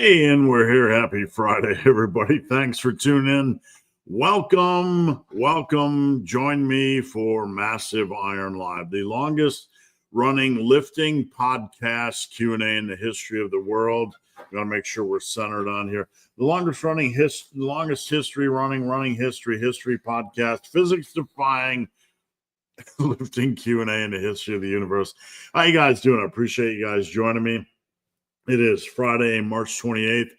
Hey, and we're here. Happy Friday, everybody. Thanks for tuning in. Welcome. Join me for Massive Iron Live, the longest running lifting podcast Q&A in the history of the world. We got to make sure we're centered on here. The longest history running history podcast, physics defying lifting Q&A in the history of the universe. How you guys doing? I appreciate you guys joining me. It is Friday, March 28th.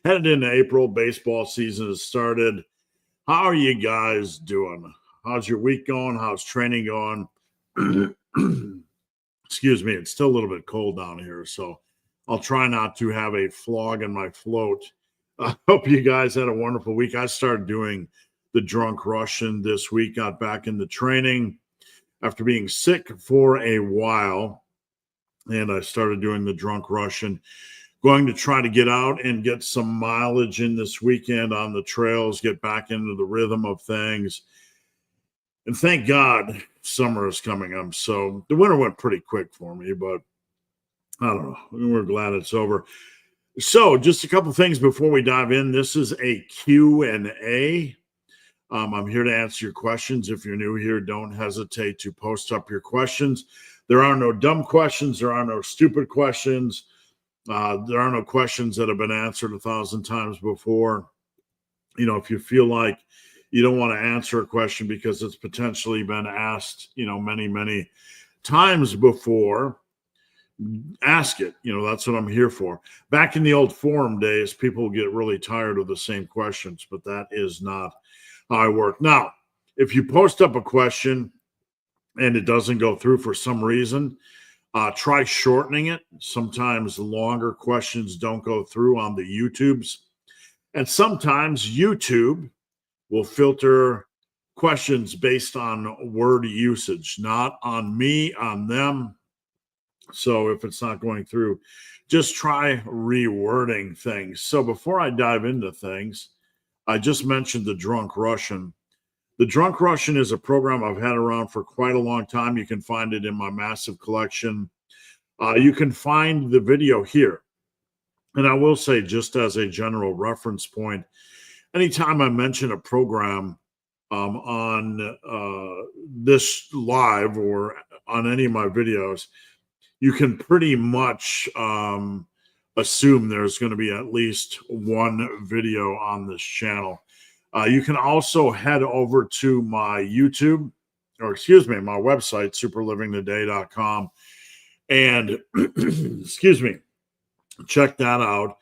Headed into April. Baseball season has started. How are you guys doing? How's your week going? How's training going? Excuse me. It's still a little bit cold down here, so I'll try not to have a flog in my float. I hope you guys had a wonderful week. I started doing the drunk Russian this week. Got back into training after being sick for a while. And I started doing the drunk Russian, going to try to get out and get some mileage in this weekend on the trails, get back into the rhythm of things. And thank God summer is coming up. So the winter went pretty quick for me, but I don't know. We're glad it's over. So just a couple things before we dive in. This is a Q&A. I'm here to answer your questions. If you're new here, don't hesitate to post up your questions. There are no dumb questions. There are no stupid questions. There are no questions that have been answered 1,000 times before. You know, if you feel like you don't want to answer a question because it's potentially been asked, many times before, ask it. That's what I'm here for. Back in the old forum days, people get really tired of the same questions, but that is not how I work. Now, if you post up a question and it doesn't go through for some reason, try shortening it. Sometimes longer questions don't go through on the YouTubes. And sometimes YouTube will filter questions based on word usage, not on me, on them. So if it's not going through, just try rewording things. So before I dive into things, I just mentioned the drunk Russian. The Drunk Russian is a program I've had around for quite a long time. You can find it in my massive collection. You can find the video here. And I will say, just as a general reference point, anytime I mention a program on this live or on any of my videos, you can pretty much assume there's going to be at least one video on this channel. You can also head over to my YouTube, my website, superlivingtoday.com, and check that out.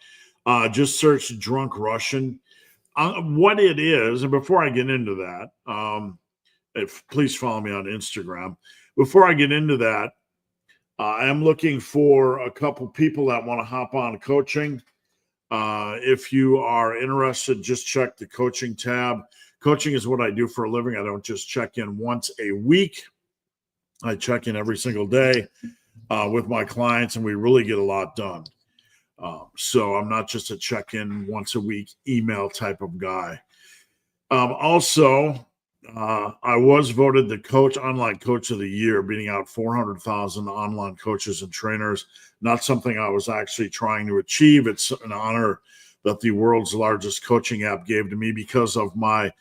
Just search Drunk Russian. What it is, and before I get into that, please follow me on Instagram. Before I get into that, I am looking for a couple people that want to hop on coaching. If you are interested, just check the coaching tab. Coaching is what I do for a living. I don't just check in once a week. I check in every single day with my clients, and we really get a lot done. So I'm not just a check-in once a week email type of guy. Also, I was voted the online coach of the year, beating out 400,000 online coaches and trainers. Not something I was actually trying to achieve. It's an honor that the world's largest coaching app gave to me because of my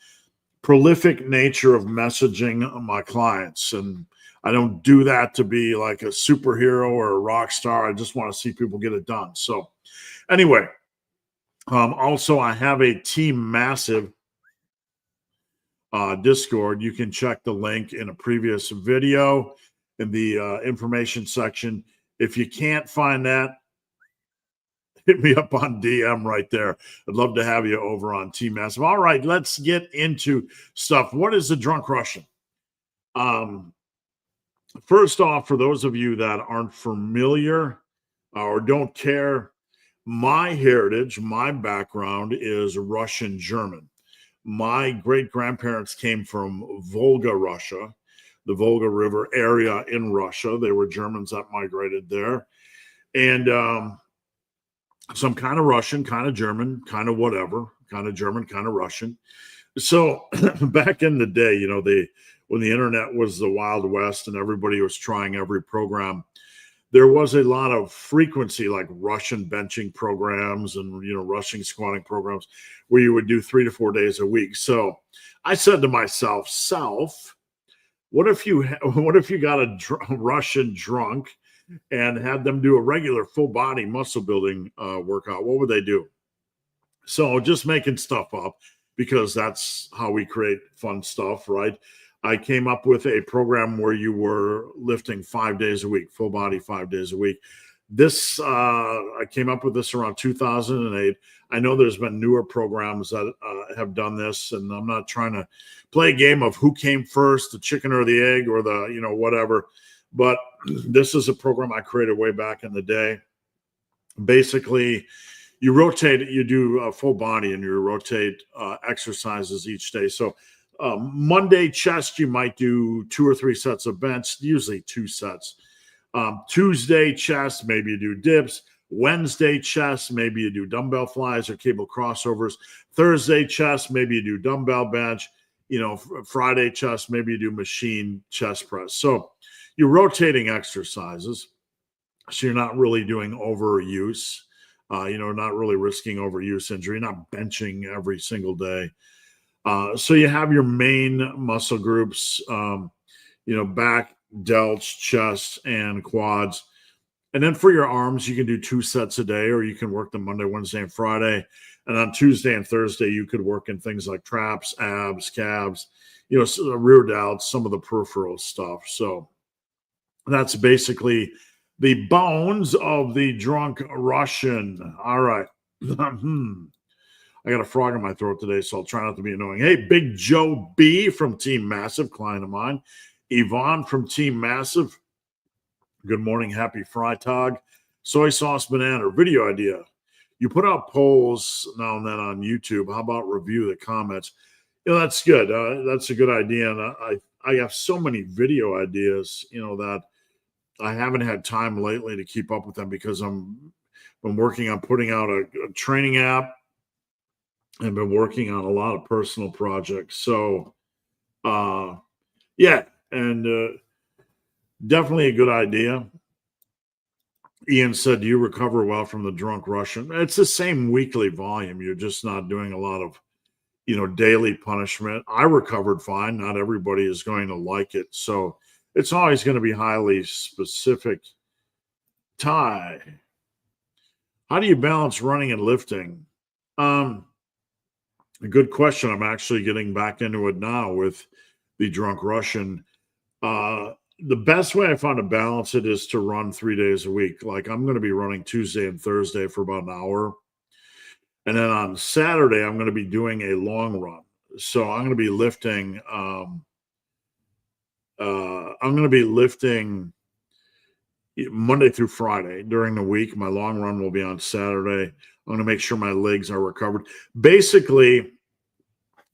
prolific nature of messaging my clients. And I don't do that to be like a superhero or a rock star. I just want to see people get it done. So anyway, also I have a Team Massive Discord. You can check the link in a previous video in the information section. If you can't find that, hit me up on DM right there. I'd love to have you over on Team Massive. All right, let's get into stuff. What is the Drunk Russian? First off, for those of you that aren't familiar or don't care, my heritage, my background is Russian German. My great-grandparents came from Volga, Russia, the Volga River area in Russia. They were Germans that migrated there. And so I'm kind of Russian, kind of German, kind of whatever, kind of German, kind of Russian. So back in the day, when the internet was the Wild West and everybody was trying every program, there was a lot of frequency, like Russian benching programs and, Russian squatting programs where you would do 3 to 4 days a week. So I said to myself, what if you got a Russian drunk and had them do a regular full body muscle building workout? What would they do? So just making stuff up, because that's how we create fun stuff, right? I came up with a program where you were lifting 5 days a week, full body 5 days a week. I came up with this around 2008. I know there's been newer programs that have done this, and I'm not trying to play a game of who came first, the chicken or the egg or the, whatever. But this is a program I created way back in the day. Basically, you do a full body and you rotate exercises each day. So Monday chest, you might do 2 or 3 sets of bench, usually 2 sets. Tuesday chest, maybe you do dips. Wednesday chest, maybe you do dumbbell flies or cable crossovers. Thursday chest, maybe you do dumbbell bench. Friday chest, maybe you do machine chest press. So you're rotating exercises, so you're not really doing overuse. Not really risking overuse injury, not benching every single day. So you have your main muscle groups, back, delts, chest, and quads. And then for your arms, you can do 2 sets a day, or you can work them Monday, Wednesday, and Friday. And on Tuesday and Thursday, you could work in things like traps, abs, calves, rear delts, some of the peripheral stuff. So that's basically the bones of the drunk Russian. All right. I got a frog in my throat today, so I'll try not to be annoying. Hey, Big Joe B from Team Massive, client of mine. Yvonne from Team Massive. Good morning. Happy Freitag. Soy sauce banana video idea. You put out polls now and then on YouTube. How about review the comments? That's good. That's a good idea. And I have so many video ideas, that I haven't had time lately to keep up with them, because I'm working on putting out a training app. I've been working on a lot of personal projects. So, yeah, and definitely a good idea. Ian said, do you recover well from the drunk Russian? It's the same weekly volume. You're just not doing a lot of, daily punishment. I recovered fine. Not everybody is going to like it. So it's always going to be highly specific. Ty, how do you balance running and lifting? A good question. I'm actually getting back into it now with the drunk Russian. The best way I found to balance it is to run 3 days a week. Like, I'm going to be running Tuesday and Thursday for about an hour. And then on Saturday, I'm going to be doing a long run. So I'm going to be lifting. I'm going to be lifting Monday through Friday during the week. My long run will be on Saturday. I'm going to make sure my legs are recovered. Basically,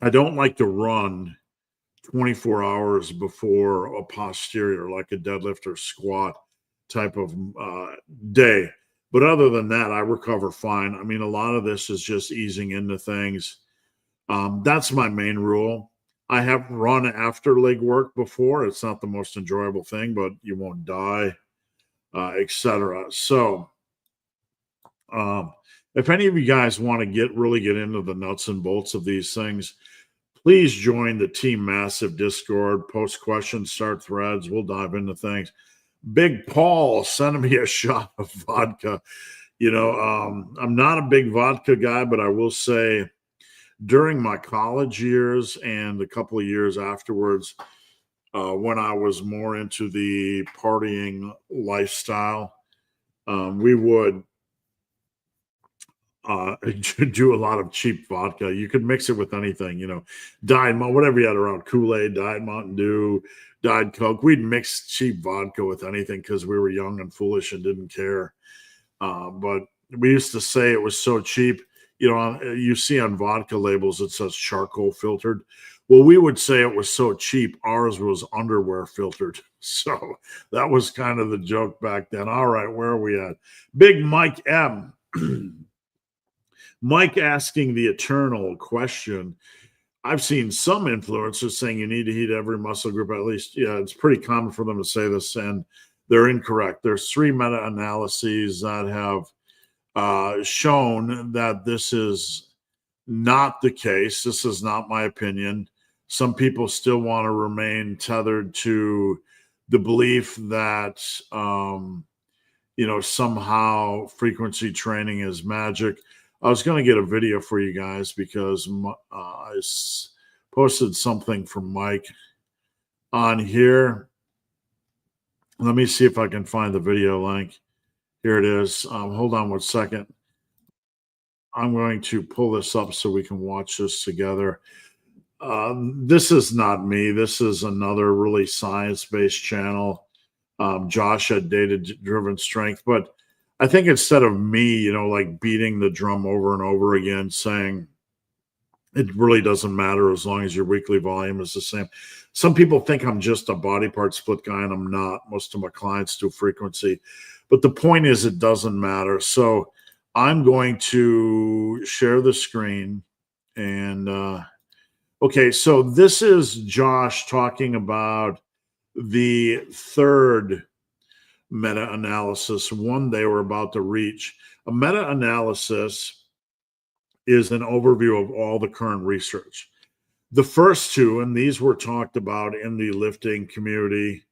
I don't like to run 24 hours before a posterior, like a deadlift or squat type of day. But other than that, I recover fine. I mean, a lot of this is just easing into things. That's my main rule. I have run after leg work before. It's not the most enjoyable thing, but you won't die, etc. So if any of you guys want to really get into the nuts and bolts of these things, please join the Team Massive Discord, post questions, start threads. We'll dive into things. Big Paul sending me a shot of vodka. I'm not a big vodka guy, but I will say during my college years and a couple of years afterwards, when I was more into the partying lifestyle, we would do a lot of cheap vodka. You could mix it with anything, Diet Mountain, whatever you had around, Kool-Aid, Diet Mountain Dew, Diet Coke. We'd mix cheap vodka with anything because we were young and foolish and didn't care. But we used to say it was so cheap. You see on vodka labels it says charcoal filtered. Well, we would say it was so cheap, ours was underwear filtered. So that was kind of the joke back then. All right, where are we at? Big Mike M. Mike asking the eternal question. I've seen some influencers saying you need to heat every muscle group at least. Yeah, it's pretty common for them to say this. And they're incorrect. There's 3 meta-analyses that have shown that this is not the case. This is not my opinion. Some people still want to remain tethered to the belief that somehow frequency training is magic. I was going to get a video for you guys because I posted something from Mike on here. Let me see if I can find the video link. Here it is. Hold on 1 second. I'm going to pull this up so we can watch this together. This is not me. This is another really science-based channel. Josh at Data-Driven Strength. But I think instead of me, like beating the drum over and over again, saying it really doesn't matter as long as your weekly volume is the same. Some people think I'm just a body part split guy, and I'm not. Most of my clients do frequency. But the point is, it doesn't matter. So I'm going to share the screen. And, okay, so this is Josh talking about the third meta-analysis, one they were about to reach. A meta-analysis is an overview of all the current research. The first two, and these were talked about in the lifting community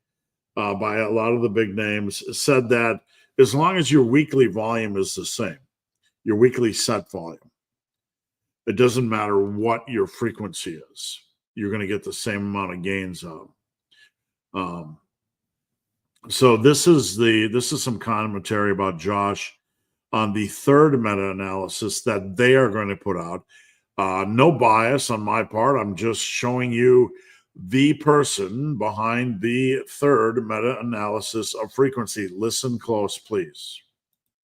by a lot of the big names, said that as long as your weekly volume is the same, your weekly set volume, it doesn't matter what your frequency is, you're going to get the same amount of gains out. So this is some commentary about Josh on the third meta-analysis that they are going to put out. No bias on my part. I'm just showing you the person behind the third meta-analysis of frequency. Listen close, please.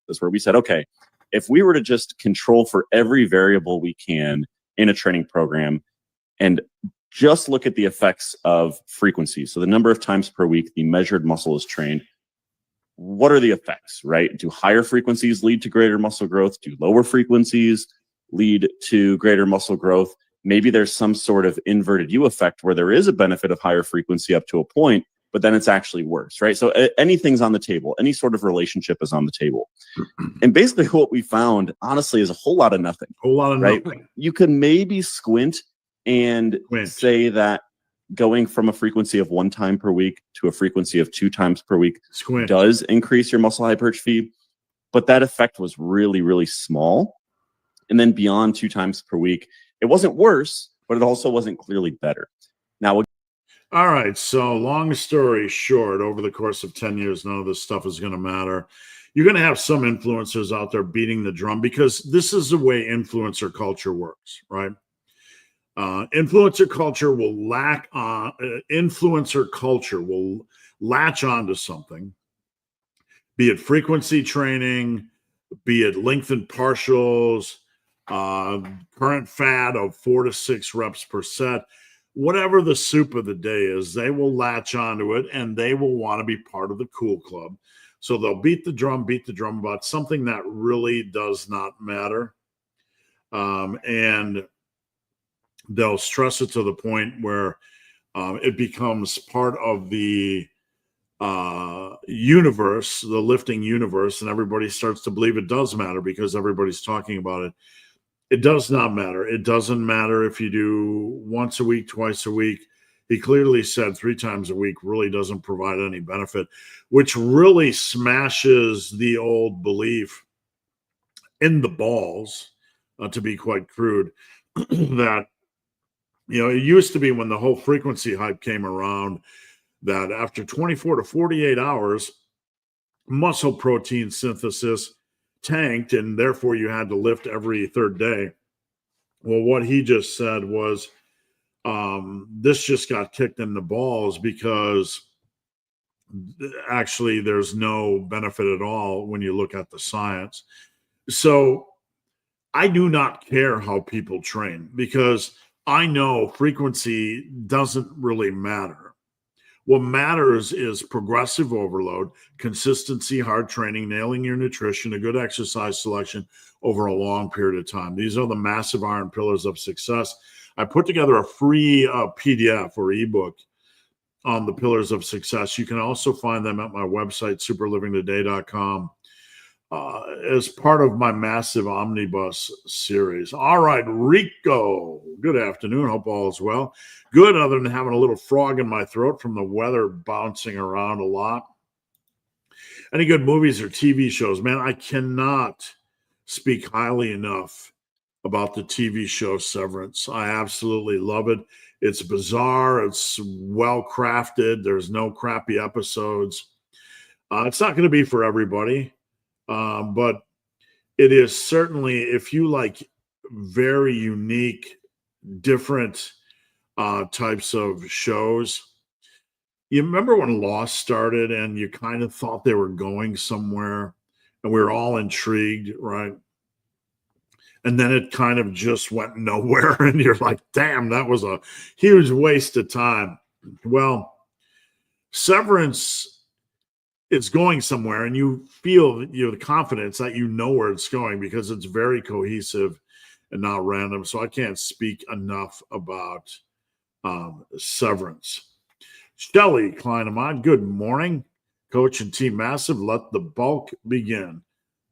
That's where we said, okay, if we were to just control for every variable we can in a training program and just look at the effects of frequency, so the number of times per week the measured muscle is trained, what are the effects, right? Do higher frequencies lead to greater muscle growth? Do lower frequencies lead to greater muscle growth? Maybe there's some sort of inverted U effect where there is a benefit of higher frequency up to a point, but then it's actually worse, right? So anything's on the table. Any sort of relationship is on the table. And basically what we found, honestly, is a whole lot of nothing. Whole lot of right? nothing. You can maybe squint and say that going from a frequency of 1 time per week to a frequency of 2 times per week does increase your muscle hypertrophy, but that effect was really, really small. And then beyond 2 times per week, it wasn't worse, but it also wasn't clearly better. Now, all right, so long story short, over the course of 10 years, none of this stuff is going to matter. You're going to have some influencers out there beating the drum because this is the way influencer culture works, right? Influencer culture will latch onto something, be it frequency training, be it lengthened partials, current fat of 4 to 6 reps per set, whatever the soup of the day is, they will latch onto it and they will want to be part of the cool club. So they'll beat the drum about something that really does not matter. And they'll stress it to the point where it becomes part of the universe, the lifting universe, and everybody starts to believe it does matter because everybody's talking about it. It does not matter. It doesn't matter if you do once a week, twice a week. He clearly said 3 times a week really doesn't provide any benefit, which really smashes the old belief in the balls, to be quite crude, that, it used to be when the whole frequency hype came around that after 24 to 48 hours, muscle protein synthesis tanked, and therefore you had to lift every third day. Well, what he just said was this just got kicked in the balls because actually there's no benefit at all when you look at the science. So I do not care how people train because I know frequency doesn't really matter. What matters is progressive overload, consistency, hard training, nailing your nutrition, a good exercise selection over a long period of time. These are the massive iron pillars of success. I put together a free PDF or ebook on the pillars of success. You can also find them at my website, superlivingtoday.com, as part of my massive omnibus series. All right, Rico, good afternoon. Hope all is well. Good, other than having a little frog in my throat from the weather bouncing around a lot. Any good movies or TV shows? Man, I cannot speak highly enough about the TV show Severance. I absolutely love it. It's bizarre. It's well crafted. There's no crappy episodes. It's not going to be for everybody, but it is certainly, if you like very unique, different types of shows. You remember when Lost started and you kind of thought they were going somewhere and we were all intrigued, right? And then it kind of just went nowhere. And you're like, damn, that was a huge waste of time. Well, Severance is going somewhere and you feel the confidence that you know where it's going because it's very cohesive and not random. So I can't speak enough about Severance. Shelly Kleinemann, good morning. Coach and Team Massive, let the bulk begin.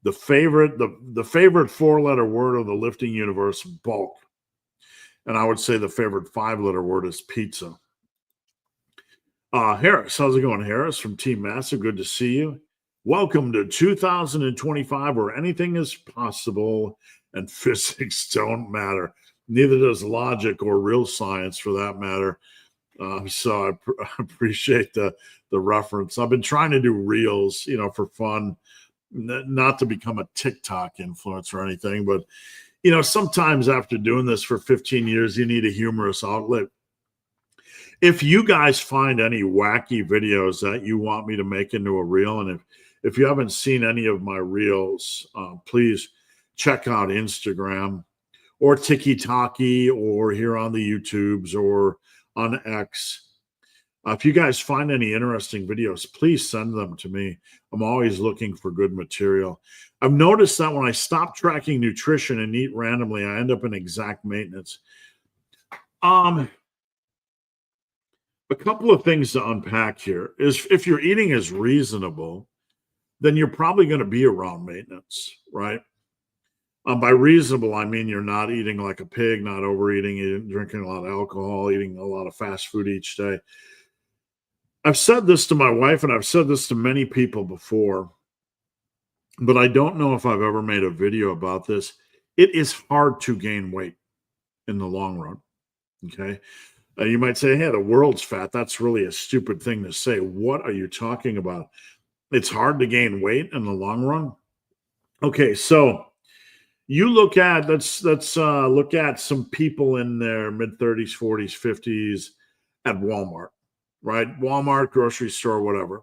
The favorite 4-letter word of the lifting universe, bulk. And I would say the favorite 5-letter word is pizza. Harris, how's it going, Harris, from Team Massive? Good to see you. Welcome to 2025, where anything is possible and physics don't matter. Neither does logic or real science, for that matter. So I appreciate the reference. I've been trying to do reels, for fun, not to become a TikTok influencer or anything, but, sometimes after doing this for 15 years, you need a humorous outlet. If you guys find any wacky videos that you want me to make into a reel, and if you haven't seen any of my reels, please check out Instagram or TikTok or here on the YouTubes or on X. If you guys find any interesting videos, please send them to me. I'm always looking for good material. I've noticed that when I stop tracking nutrition and eat randomly, I end up in exact maintenance. A couple of things to unpack here is if your eating is reasonable, then you're probably going to be around maintenance, right? By reasonable, I mean you're not eating like a pig, not overeating, drinking a lot of alcohol, eating a lot of fast food each day. I've said this to my wife, and I've said this to many people before, but I don't know if I've ever made a video about this. It is hard to gain weight in the long run, okay? You might say, hey, the world's fat. That's really a stupid thing to say. What are you talking about? It's hard to gain weight in the long run? Okay, so you look at let's look at some people in their mid-30s, 40s, 50s at Walmart, right? Walmart, grocery store, whatever.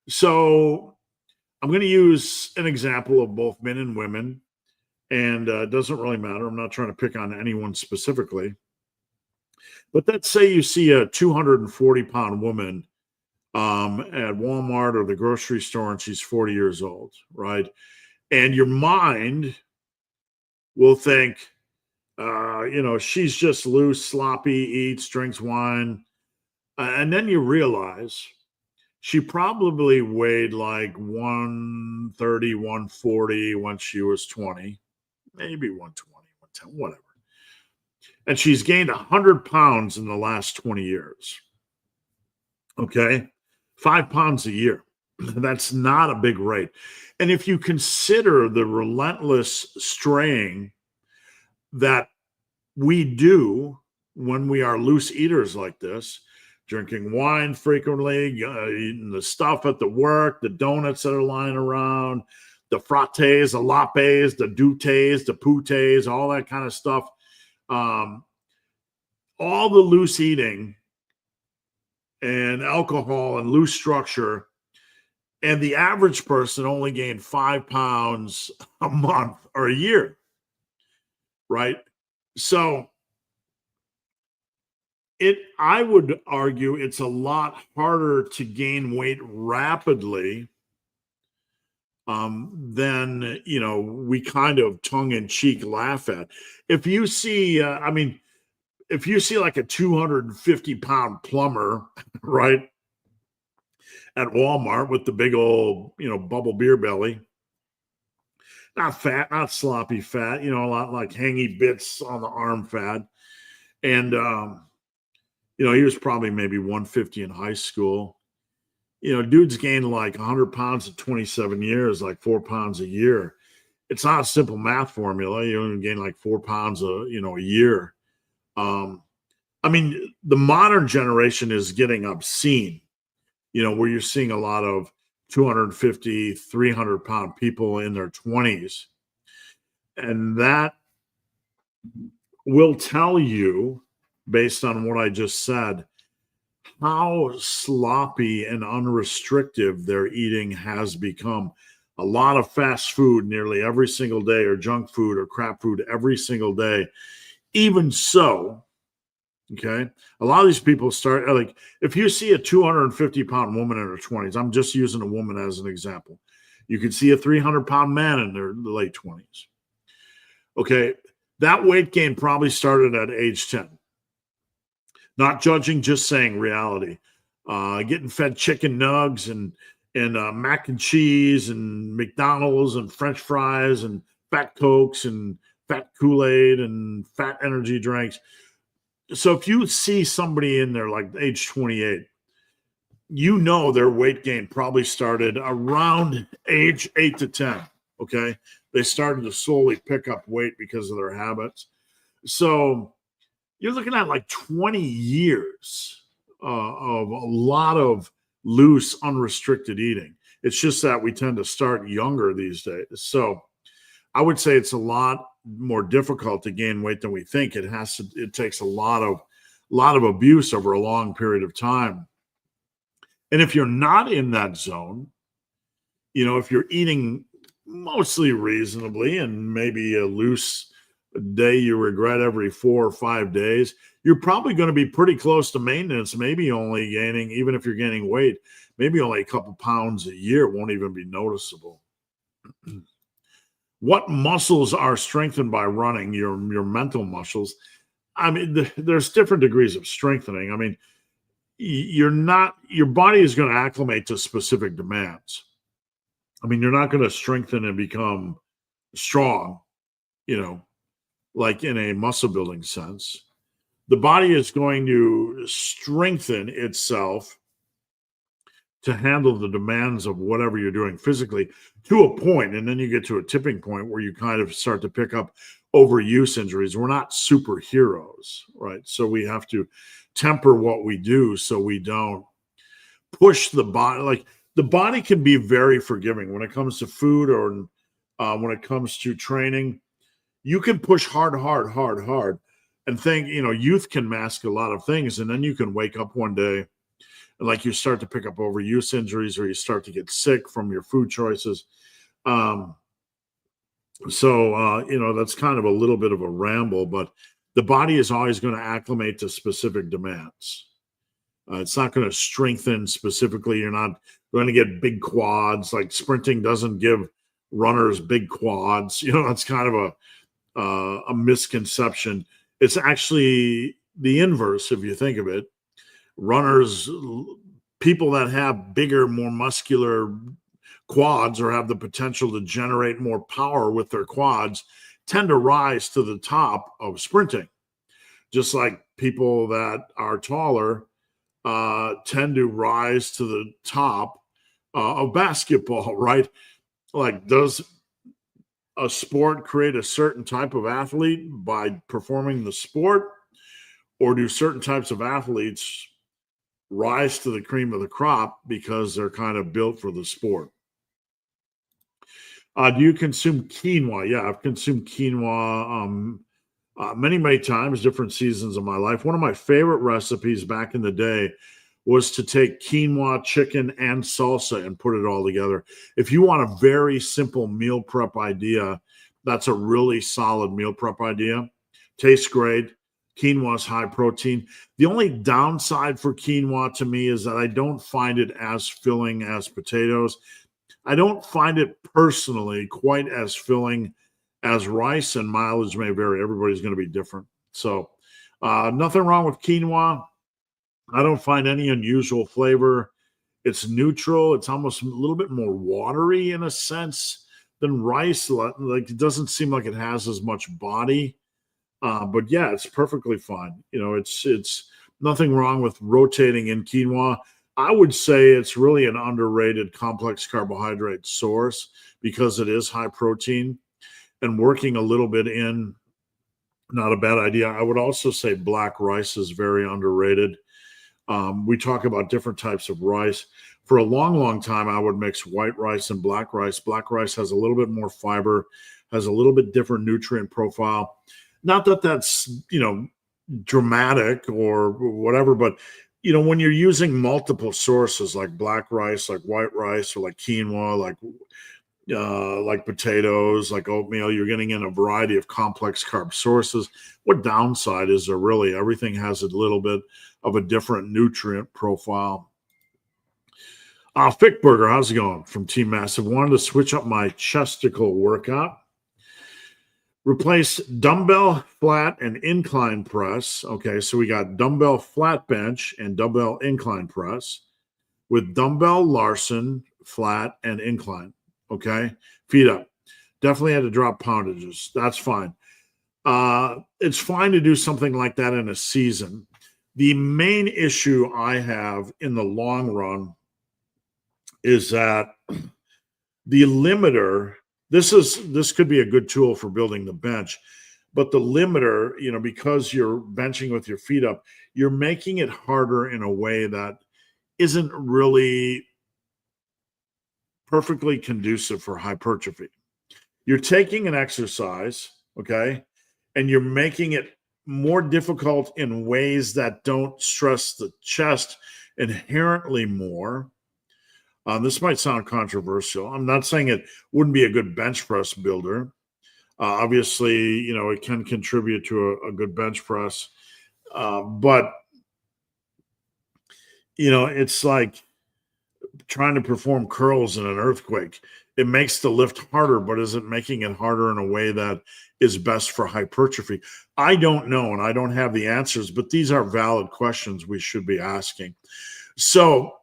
So I'm going to use an example of both men and women, and it doesn't really matter. I'm not trying to pick on anyone specifically. But let's say you see a 240-pound woman at Walmart or the grocery store, and she's 40 years old, right? And your mind will think, she's just loose, sloppy, eats, drinks wine. And then you realize she probably weighed like 130, 140 when she was 20, maybe 120, 110, whatever. And she's gained 100 pounds in the last 20 years. Okay? 5 pounds a year. That's not a big rate. And if you consider the relentless straying that we do when we are loose eaters like this, drinking wine frequently, eating the stuff at the work, the donuts that are lying around, the frattes, the lappes, the dutes, the putes, all that kind of stuff. All the loose eating and alcohol and loose structure, and the average person only gained 5 pounds a month or a year, right? So I would argue it's a lot harder to gain weight rapidly than, we kind of tongue-in-cheek laugh at. If you see, if you see like a 250-pound plumber, right, at Walmart with the big old, bubble beer belly, not fat, not sloppy fat, a lot like hangy bits on the arm fat. And, he was probably maybe 150 in high school. Dude's gained like 100 pounds in 27 years, like 4 pounds a year. It's not a simple math formula. You only gain like 4 pounds a year. I mean, the modern generation is getting obscene, where you're seeing a lot of 250, 300-pound people in their 20s. And that will tell you, based on what I just said, how sloppy and unrestricted their eating has become. A lot of fast food nearly every single day, or junk food or crap food every single day. Even so, okay, a lot of these people start, like, if you see a 250-pound woman in her 20s, I'm just using a woman as an example. You can see a 300-pound man in their late 20s. Okay, that weight gain probably started at age 10. Not judging, just saying reality. Getting fed chicken nugs and mac and cheese and McDonald's and French fries and fat Cokes and fat Kool-Aid and fat energy drinks. So if you see somebody in there like age 28, their weight gain probably started around age 8 to 10. Okay, they started to slowly pick up weight because of their habits. You're looking at like 20 years of a lot of loose, unrestricted eating. It's just that we tend to start younger these days. So I would say it's a lot more difficult to gain weight than we think. It takes a lot of abuse over a long period of time. And if you're not in that zone, if you're eating mostly reasonably and maybe a loose day you regret every 4 or 5 days, you're probably going to be pretty close to maintenance, maybe only gaining, even if you're gaining weight, maybe only a couple pounds a year won't even be noticeable. What muscles are strengthened by running? Your mental muscles. I mean, there's different degrees of strengthening. I mean, your body is going to acclimate to specific demands. I mean, you're not going to strengthen and become strong, like in a muscle building sense. The body is going to strengthen itself to handle the demands of whatever you're doing physically to a point, and then you get to a tipping point where you kind of start to pick up overuse injuries. We're not superheroes, right? So we have to temper what we do so we don't push the body. Like, the body can be very forgiving when it comes to food or when it comes to training. You can push hard, and think, youth can mask a lot of things. And then you can wake up one day and like you start to pick up overuse injuries, or you start to get sick from your food choices. That's kind of a little bit of a ramble, but the body is always going to acclimate to specific demands. It's not going to strengthen specifically. You're not going to get big quads. Like, sprinting doesn't give runners big quads. That's kind of a misconception. It's actually the inverse if you think of it. Runners, people that have bigger, more muscular quads or have the potential to generate more power with their quads tend to rise to the top of sprinting. Just like people that are taller tend to rise to the top of basketball, right? Like, does a sport create a certain type of athlete by performing the sport, or do certain types of athletes rise to the cream of the crop because they're kind of built for the sport? Do you consume quinoa? Yeah, I've consumed quinoa many times, different seasons of my life. One of my favorite recipes back in the day was to take quinoa, chicken, and salsa and put it all together. If you want a very simple meal prep idea, that's a really solid meal prep idea. Tastes great. Quinoa is high protein. The only downside for quinoa to me is that I don't find it as filling as potatoes. I don't find it personally quite as filling as rice, and mileage may vary. Everybody's going to be different. So Nothing wrong with quinoa. I don't find any unusual flavor. It's neutral. It's almost a little bit more watery in a sense than rice. Like it doesn't seem like it has as much body. But yeah, it's perfectly fine. It's nothing wrong with rotating in quinoa. I would say it's really an underrated complex carbohydrate source because it is high protein, and working a little bit in, not a bad idea. I would also say black rice is very underrated. We talk about different types of rice. For a long, long time, I would mix white rice and black rice. Black rice has a little bit more fiber, has a little bit different nutrient profile. Not that that's, dramatic or whatever, but, when you're using multiple sources like black rice, like white rice, or like quinoa, like potatoes, like oatmeal, you're getting in a variety of complex carb sources. What downside is there really? Everything has a little bit of a different nutrient profile. Fickburger, how's it going? From Team Massive. Wanted to switch up my chesticle workout. Replace dumbbell flat and incline press. Okay, so we got dumbbell flat bench and dumbbell incline press with dumbbell Larson flat and incline. Okay, feet up. Definitely had to drop poundages. That's fine. It's fine to do something like that in a season. The main issue I have in the long run is that the limiter, this could be a good tool for building the bench, but the limiter, because you're benching with your feet up, you're making it harder in a way that isn't really perfectly conducive for hypertrophy. You're taking an exercise, okay, and you're making it more difficult in ways that don't stress the chest inherently more. This might sound controversial. I'm not saying it wouldn't be a good bench press builder. Obviously, it can contribute to a good bench press. But, it's like trying to perform curls in an earthquake. It makes the lift harder, but is it making it harder in a way that is best for hypertrophy? I don't know, and I don't have the answers, but these are valid questions we should be asking. So,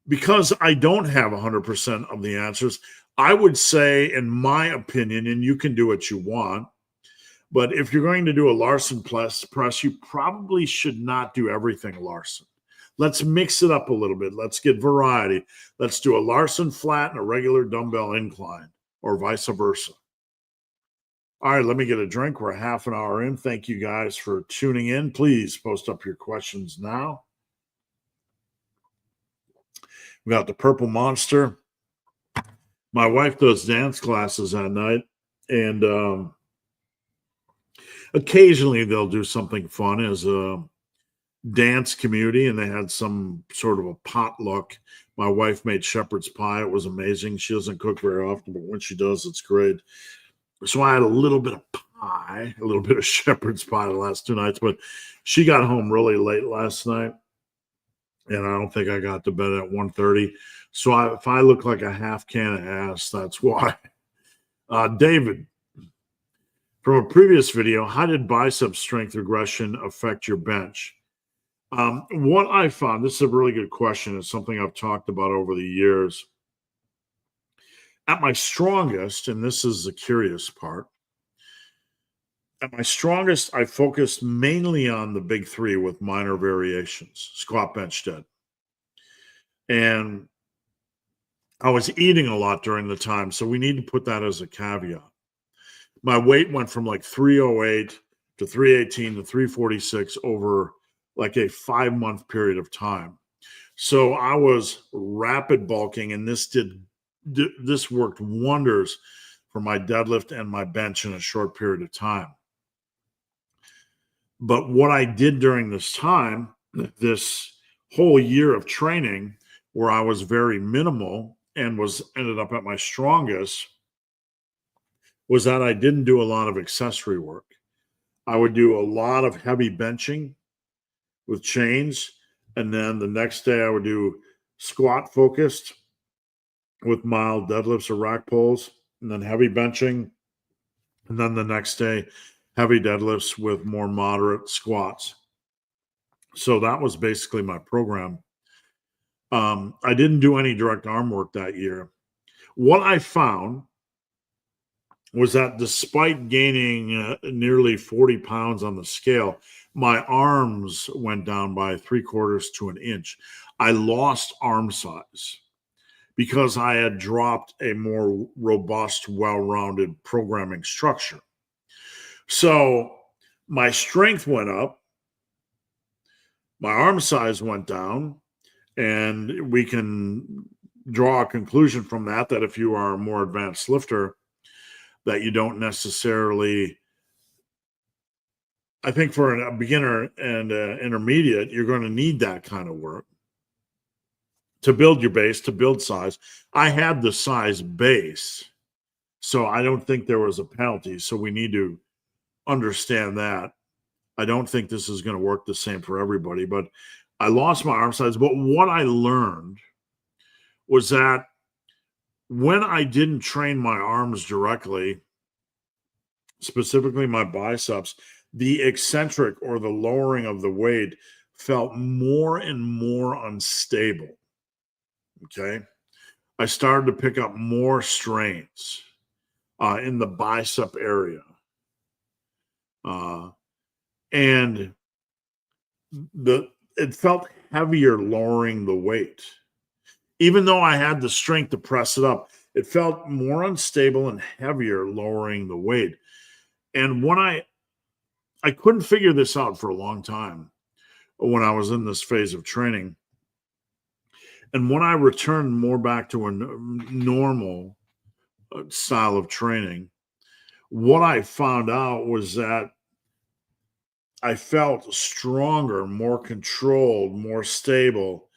because I don't have 100% of the answers, I would say, in my opinion, and you can do what you want, but if you're going to do a Larson press, you probably should not do everything Larson. Let's mix it up a little bit. Let's get variety. Let's do a Larson flat and a regular dumbbell incline, or vice versa. All right, let me get a drink. We're a half an hour in. Thank you guys for tuning in. Please post up your questions now. We got the Purple Monster. My wife does dance classes at night, and occasionally they'll do something fun as a dance community, and they had some sort of a potluck. My wife made shepherd's pie. It was amazing. She doesn't cook very often, but when she does, it's great. So I had a little bit of pie, a little bit of shepherd's pie the last 2 nights, but she got home really late last night, and I don't think I got to bed at 1:30. So if I look like a half can of ass, that's why. David, from a previous video, how did bicep strength regression affect your bench? What I found, this is a really good question. It's something I've talked about over the years. At my strongest, and this is the curious part, at my strongest, I focused mainly on the big three with minor variations: squat, bench, dead. And I was eating a lot during the time, so we need to put that as a caveat. My weight went from like 308 to 318 to 346 over like a 5-month period of time. So I was rapid bulking, and this worked wonders for my deadlift and my bench in a short period of time. But what I did during this time, this whole year of training, where I was very minimal and ended up at my strongest, was that I didn't do a lot of accessory work. I would do a lot of heavy benching with chains, and then the next day I would do squat focused with mild deadlifts or rack pulls, and then heavy benching. And then the next day heavy deadlifts with more moderate squats. So that was basically my program. I didn't do any direct arm work that year. What I found was that despite gaining nearly 40 pounds on the scale, my arms went down by 3/4 to an inch. I lost arm size because I had dropped a more robust, well-rounded programming structure. So my strength went up, my arm size went down, and we can draw a conclusion from that that if you are a more advanced lifter, that you don't necessarily, I think for a beginner and intermediate, you're going to need that kind of work to build your base, to build size. I had the size base, so I don't think there was a penalty. So we need to understand that. I don't think this is going to work the same for everybody, but I lost my arm size. But what I learned was that when I didn't train my arms directly, specifically my biceps, the eccentric or the lowering of the weight felt more and more unstable. Okay. I started to pick up more strains in the bicep area. And it felt heavier lowering the weight. Even though I had the strength to press it up, it felt more unstable and heavier lowering the weight. And when I couldn't figure this out for a long time when I was in this phase of training. And when I returned more back to a normal style of training, what I found out was that I felt stronger, more controlled, more stable,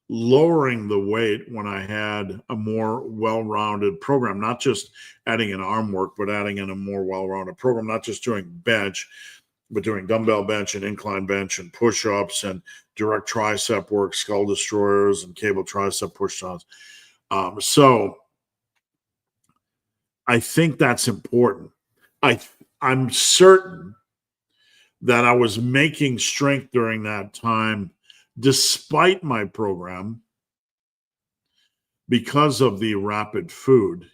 lowering the weight when I had a more well-rounded program, not just adding in arm work, but adding in a more well-rounded program, not just doing bench, but doing dumbbell bench and incline bench and push-ups and direct tricep work, skull destroyers and cable tricep push-downs. So I think that's important. I'm certain that I was making strength during that time, despite my program, because of the rapid food.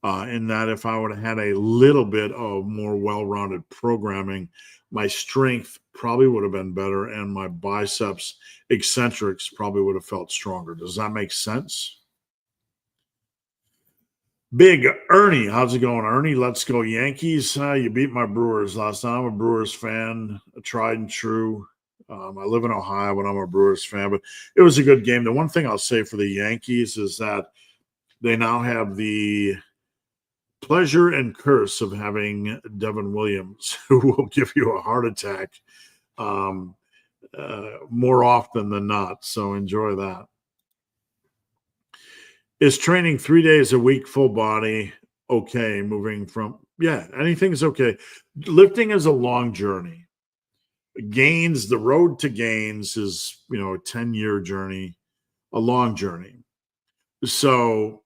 In that if I would have had a little bit of more well-rounded programming, my strength probably would have been better and my biceps eccentrics probably would have felt stronger. Does that make sense? Big Ernie, how's it going, Ernie? Let's go Yankees. You beat my Brewers last night. I'm a Brewers fan, tried and true. I live in Ohio, but I'm a Brewers fan. But it was a good game. The one thing I'll say for the Yankees is that they now have the pleasure and curse of having Devin Williams, who will give you a heart attack more often than not. So enjoy that. Is training 3 days a week, full body, okay? Moving from, yeah, anything's okay. Lifting is a long journey. Gains, the road to gains is, a 10-year journey, a long journey. So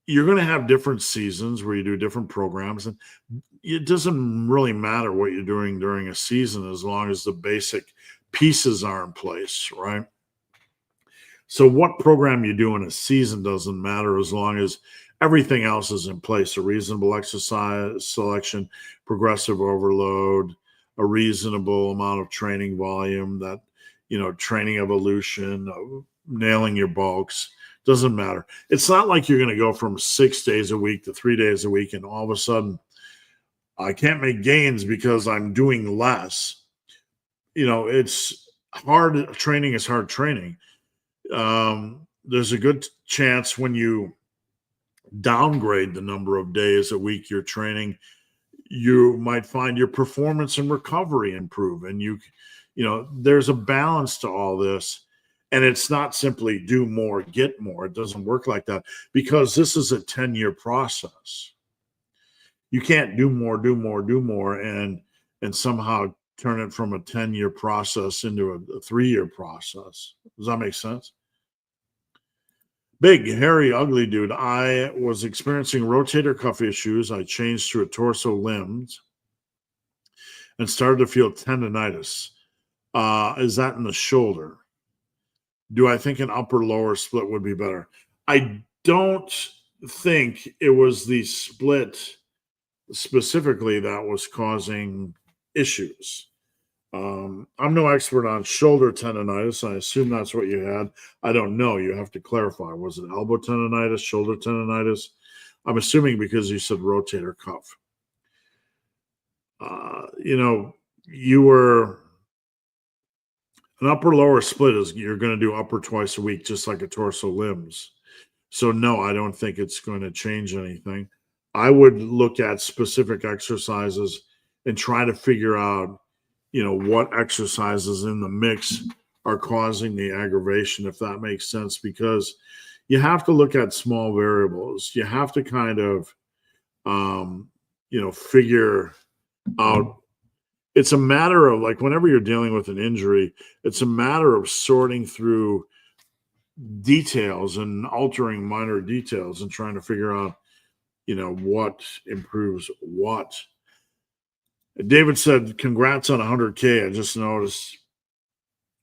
you're going to have different seasons where you do different programs, and it doesn't really matter what you're doing during a season as long as the basic pieces are in place, right? So what program you do in a season doesn't matter as long as everything else is in place. A reasonable exercise selection, progressive overload, a reasonable amount of training volume, that, training evolution, nailing your bulks. Doesn't matter. It's not like you're going to go from 6 days a week to 3 days a week and all of a sudden I can't make gains because I'm doing less. It's hard. Training is hard training. There's a good chance when you downgrade the number of days a week you're training, you might find your performance and recovery improve. And there's a balance to all this. And it's not simply do more, get more. It doesn't work like that because this is a 10-year process. You can't do more, and somehow turn it from a 10-year process into a 3-year process. Does that make sense? Big, hairy, ugly dude. I was experiencing rotator cuff issues. I changed to a torso limbs. and started to feel tendonitis. Is that in the shoulder? Do I think an upper lower split would be better? I don't think it was the split specifically that was causing issues. I'm no expert on shoulder tendonitis. I assume that's what you had. I don't know. You have to clarify. Was it elbow tendonitis, shoulder tendonitis? I'm assuming because you said rotator cuff. You were an upper lower split is you're going to do upper twice a week, just like a torso limbs. So no, I don't think it's going to change anything. I would look at specific exercises and try to figure out, what exercises in the mix are causing the aggravation, if that makes sense, because you have to look at small variables. You have to kind of, figure out. It's a matter of, like, whenever you're dealing with an injury, it's a matter of sorting through details and altering minor details and trying to figure out, what improves what. David said, congrats on 100K. I just noticed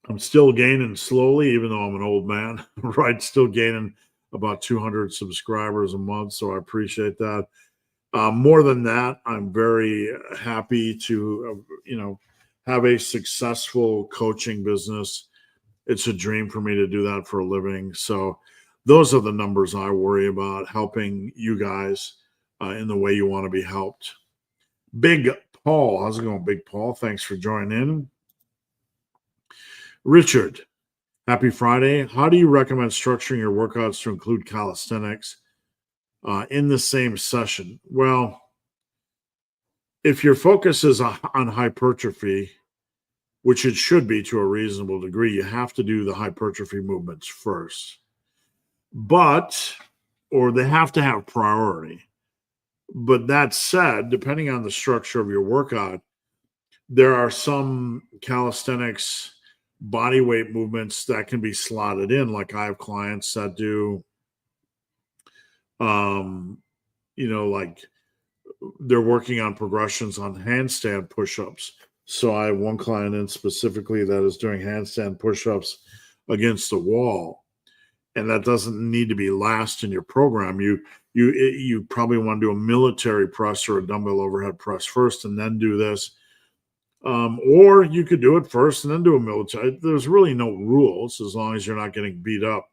I'm still gaining slowly, even though I'm an old man, right? Still gaining about 200 subscribers a month. So I appreciate that. More than that, I'm very happy to, have a successful coaching business. It's a dream for me to do that for a living. So those are the numbers I worry about, helping you guys in the way you want to be helped. Big Paul, how's it going, Big Paul? Thanks for joining in. Richard, happy Friday. How do you recommend structuring your workouts to include calisthenics in the same session? Well, if your focus is on hypertrophy, which it should be to a reasonable degree, you have to do the hypertrophy movements first. Or they have to have priority. But that said, depending on the structure of your workout, there are some calisthenics body weight movements that can be slotted in. Like I have clients that do, like they're working on progressions on handstand push-ups. So I have one client in specifically that is doing handstand push-ups against the wall. And that doesn't need to be last in your program. You probably want to do a military press or a dumbbell overhead press first and then do this. Or you could do it first and then do a military. There's really no rules as long as you're not getting beat up.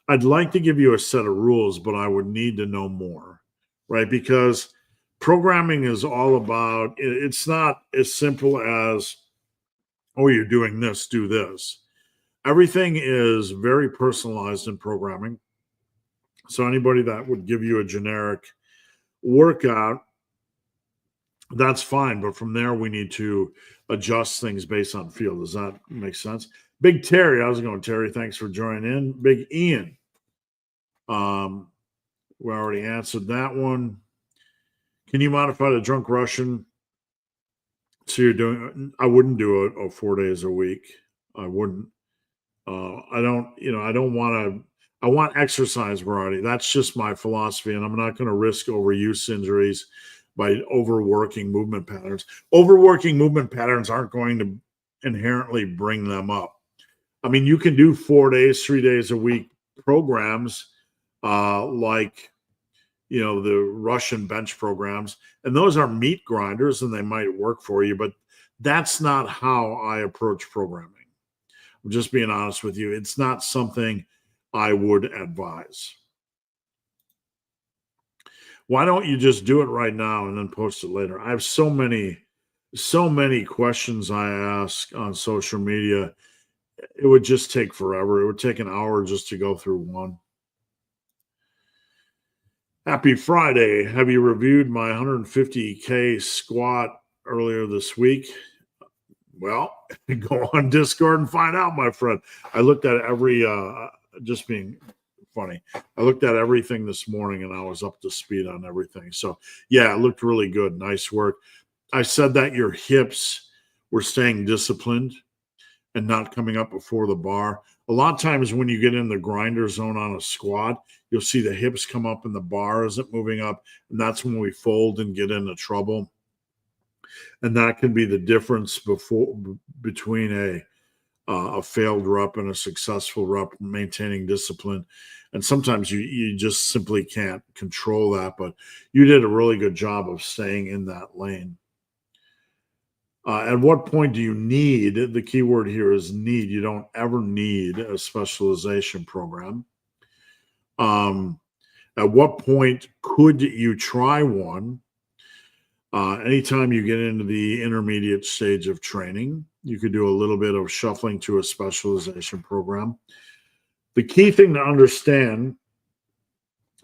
I'd like to give you a set of rules, but I would need to know more, right? Because programming is all about, it's not as simple as, oh, you're doing this, do this. Everything is very personalized in programming. So anybody that would give you a generic workout, that's fine. But from there, we need to adjust things based on field. Does that make sense? Big Terry, how's it going, Terry? Thanks for joining in. Big Ian. We already answered that one. Can you modify the drunk Russian? So I wouldn't do it 4 days a week. I wouldn't. I want exercise variety. That's just my philosophy, and I'm not going to risk overuse injuries by overworking movement patterns. Overworking movement patterns aren't going to inherently bring them up. I mean, you can do 4 days, 3 days a week programs like, the Russian bench programs, and those are meat grinders and they might work for you, but that's not how I approach programming. I'm just being honest with you. It's not something I would advise. Why don't you just do it right now and then post it later? I have so many questions I ask on social media. It would just take forever. It would take an hour just to go through one. Happy Friday. Have you reviewed my 150K squat earlier this week? Well, go on Discord and find out, my friend. I looked at every, just being funny, I looked at everything this morning and I was up to speed on everything. So, yeah, it looked really good. Nice work. I said that your hips were staying disciplined and not coming up before the bar. A lot of times when you get in the grinder zone on a squat, you'll see the hips come up and the bar isn't moving up, and that's when we fold and get into trouble. And that can be the difference between a failed rep and a successful rep, maintaining discipline. And sometimes you just simply can't control that, but you did a really good job of staying in that lane. At what point do you need, the key word here is need. You don't ever need a specialization program. At what point could you try one? Anytime you get into the intermediate stage of training, you could do a little bit of shuffling to a specialization program. The key thing to understand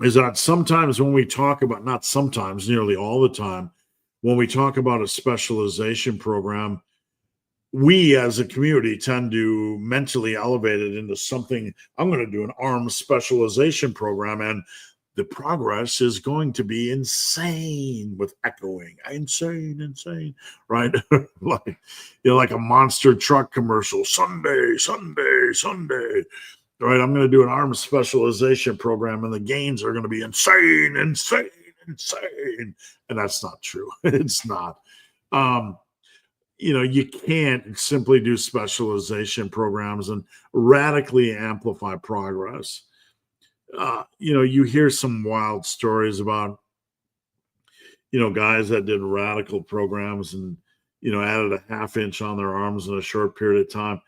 is that sometimes when we talk about, not sometimes, nearly all the time, when we talk about a specialization program, we as a community tend to mentally elevate it into something. I'm going to do an arm specialization program, and the progress is going to be insane, with echoing insane, right? Like, like a monster truck commercial, Sunday, right? I'm going to do an arm specialization program, and the gains are going to be insane. And that's not true. It's not. You can't simply do specialization programs and radically amplify progress. You hear some wild stories about, guys that did radical programs and, added a half inch on their arms in a short period of time.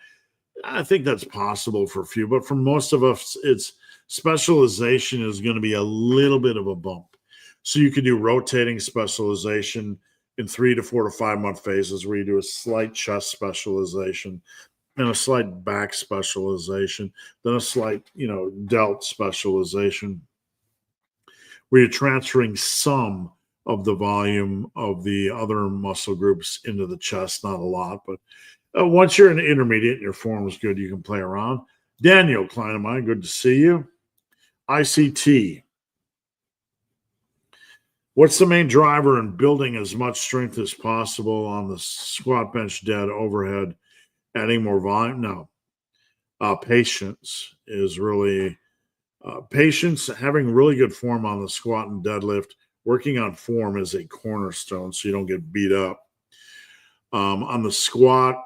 I think that's possible for a few, but for most of us, it's specialization is going to be a little bit of a bump. So you could do rotating specialization in 3 to 4 to 5 month phases, where you do a slight chest specialization and a slight back specialization, then a slight, delt specialization, where you're transferring some of the volume of the other muscle groups into the chest, not a lot, but once you're an intermediate and your form is good, you can play around. Daniel Kleinemine, good to see you. ICT. What's the main driver in building as much strength as possible on the squat, bench, dead, overhead, adding more volume? No. Patience is really patience. Having really good form on the squat and deadlift. Working on form is a cornerstone, so you don't get beat up. On the squat,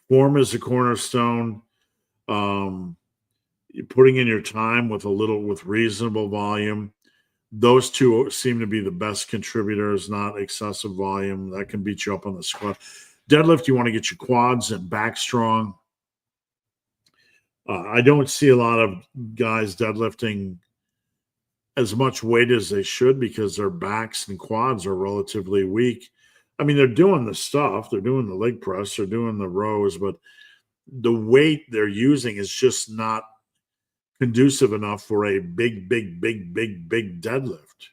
form is a cornerstone. You're putting in your time with reasonable volume. Those two seem to be the best contributors, not excessive volume. That can beat you up on the squat. Deadlift, you want to get your quads and back strong. I don't see a lot of guys deadlifting as much weight as they should because their backs and quads are relatively weak. I mean, they're doing the stuff. They're doing the leg press. They're doing the rows, but the weight they're using is just not conducive enough for a big deadlift.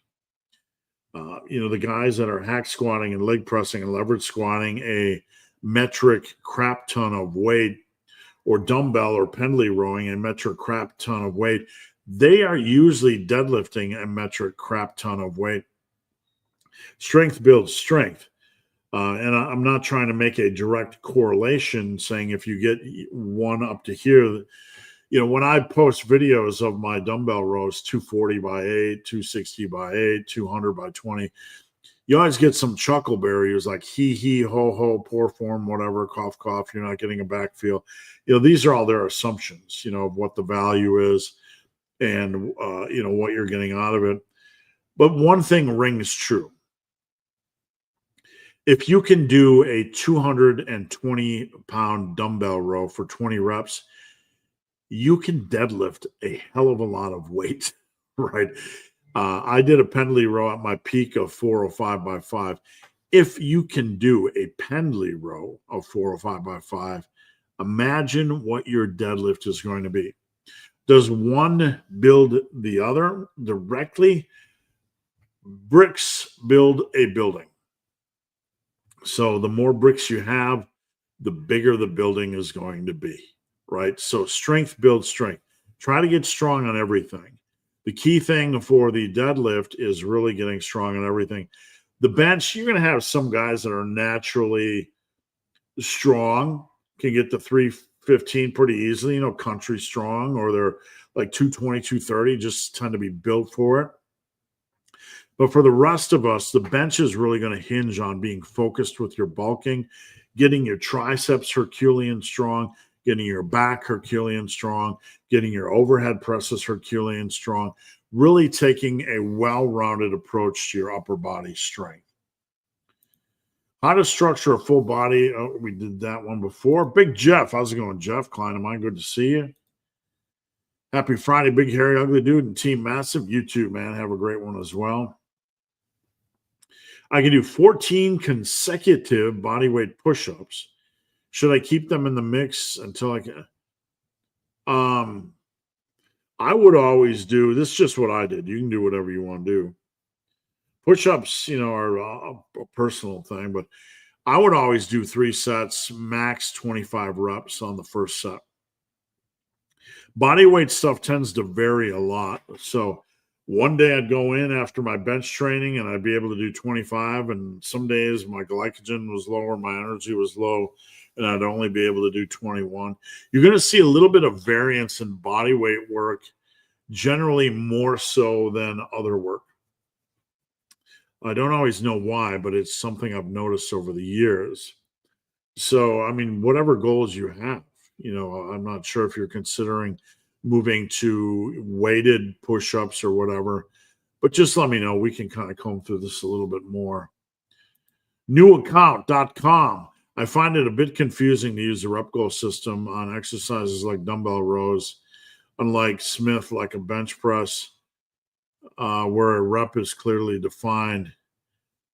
The guys that are hack squatting and leg pressing and leverage squatting a metric crap ton of weight, or dumbbell or pendlay rowing a metric crap ton of weight, they are usually deadlifting a metric crap ton of weight. Strength builds strength. And I'm not trying to make a direct correlation saying if you get one up to here, when I post videos of my dumbbell rows, 240 by 8, 260 by 8, 200 by 20, you always get some chuckle barriers like he, ho, poor form, whatever, cough, cough, you're not getting a back feel. These are all their assumptions, of what the value is and, what you're getting out of it. But one thing rings true. If you can do a 220-pound dumbbell row for 20 reps, you can deadlift a hell of a lot of weight, right? I did a pendlay row at my peak of 405 by 5. If you can do a pendlay row of 405 by 5, imagine what your deadlift is going to be. Does one build the other directly? Bricks build a building. So the more bricks you have, the bigger the building is going to be, right? So strength builds strength. Try to get strong on everything. The key thing for the deadlift is really getting strong on everything. The bench, you're going to have some guys that are naturally strong, can get to 315 pretty easily, country strong, or they're like 220, 230, just tend to be built for it. But for the rest of us, the bench is really going to hinge on being focused with your bulking, getting your triceps Herculean strong, getting your back Herculean strong, getting your overhead presses Herculean strong, really taking a well-rounded approach to your upper body strength. How to structure a full body. Oh, we did that one before. Big Jeff. How's it going, Jeff? Klein, am I good to see you? Happy Friday, Big Hairy Ugly Dude and Team Massive. You too, man. Have a great one as well. I can do 14 consecutive bodyweight push-ups. Should I keep them in the mix until I can? I would always do, this is just what I did. You can do whatever you want to do. Push-ups, are a personal thing, but I would always do 3 sets, max 25 reps on the first set. Bodyweight stuff tends to vary a lot. So one day I'd go in after my bench training and I'd be able to do 25. And some days my glycogen was lower, my energy was low, and I'd only be able to do 21. You're going to see a little bit of variance in bodyweight work, generally more so than other work. I don't always know why, but it's something I've noticed over the years. So, I mean, whatever goals you have, I'm not sure if you're considering moving to weighted push-ups or whatever, but just let me know. We can kind of comb through this a little bit more. Newaccount.com. I find it a bit confusing to use the rep goal system on exercises like dumbbell rows, unlike Smith, like a bench press, where a rep is clearly defined.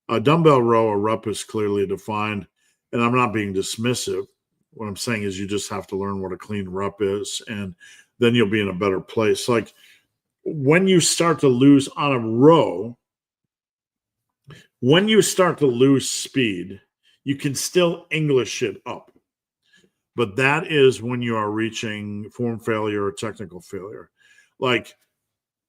A dumbbell row, a rep is clearly defined, and I'm not being dismissive. What I'm saying is you just have to learn what a clean rep is, and then you'll be in a better place. Like when you start to lose on a row, when you start to lose speed, you can still English it up. But that is when you are reaching form failure or technical failure. Like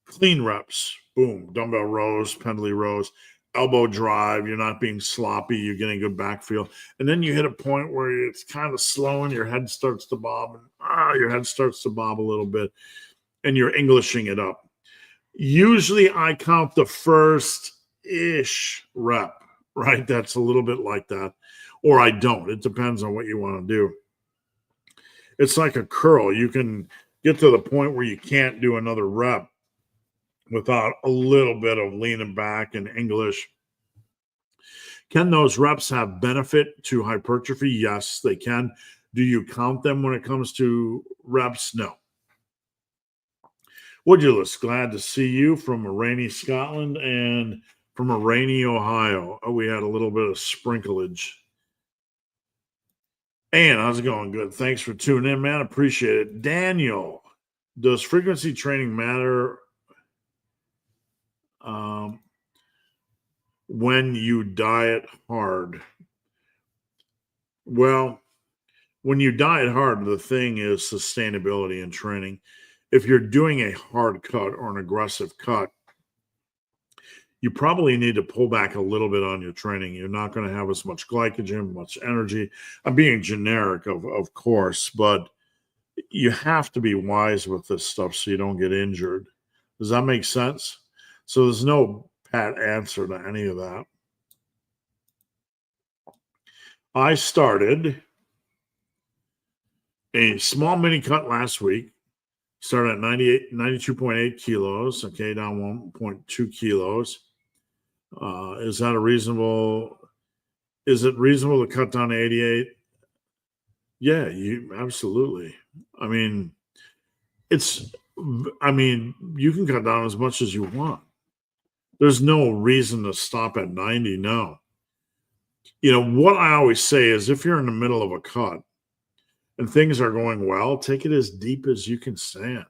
clean reps, boom, dumbbell rows, pendley rows, elbow drive, you're not being sloppy, you're getting good back feel. And then you hit a point where it's kind of slow and your head starts to bob, and your head starts to bob a little bit, and you're Englishing it up. Usually I count the first-ish rep, right? That's a little bit like that. Or I don't. It depends on what you want to do. It's like a curl. You can get to the point where you can't do another rep without a little bit of leaning back and English. Can those reps have benefit to hypertrophy? Yes, they can. Do you count them when it comes to reps? No. Woodulus, glad to see you from a rainy Scotland and from a rainy Ohio. Oh, we had a little bit of sprinklage. And how's it going? Good. Thanks for tuning in, man. Appreciate it. Daniel, does frequency training matter when you diet hard? Well, when you diet hard, the thing is sustainability in training. If you're doing a hard cut or an aggressive cut, you probably need to pull back a little bit on your training. You're not going to have as much glycogen, much energy. I'm being generic, of course, but you have to be wise with this stuff so you don't get injured. Does that make sense? So there's no pat answer to any of that. I started a small mini cut last week. Started at 92.8 kilos, okay, down 1.2 kilos. Is it reasonable to cut down to 88? Yeah, absolutely. I mean, you can cut down as much as you want. There's no reason to stop at 90, no. What I always say is if you're in the middle of a cut and things are going well, take it as deep as you can stand.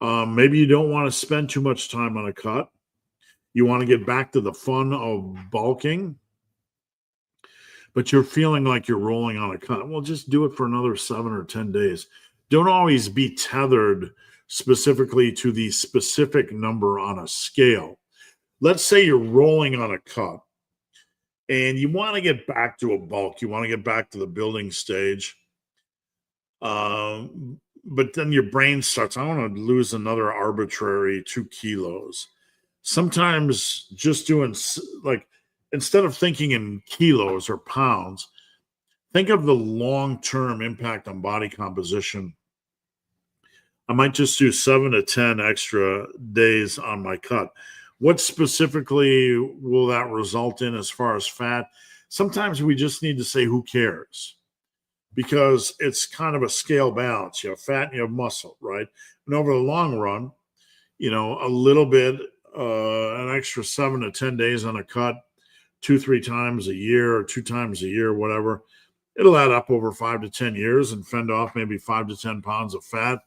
Maybe you don't want to spend too much time on a cut. You want to get back to the fun of bulking, but you're feeling like you're rolling on a cut. Well, just do it for another 7 or 10 days. Don't always be tethered specifically to the specific number on a scale. Let's say you're rolling on a cut and you want to get back to a bulk. You want to get back to the building stage. But then your brain starts, I want to lose another arbitrary 2 kilos. sometimes just doing like, instead of thinking in kilos or pounds, think of the long-term impact on body composition. I might just do 7 to 10 extra days on my cut. What specifically will that result in as far as fat? Sometimes we just need to say, who cares? Because it's kind of a scale balance. You have fat and you have muscle, right? And over the long run, a little bit, an extra 7 to 10 days on a cut, 2-3 times a year or 2 times a year, whatever, it'll add up over 5 to 10 years and fend off maybe 5 to 10 pounds of fat.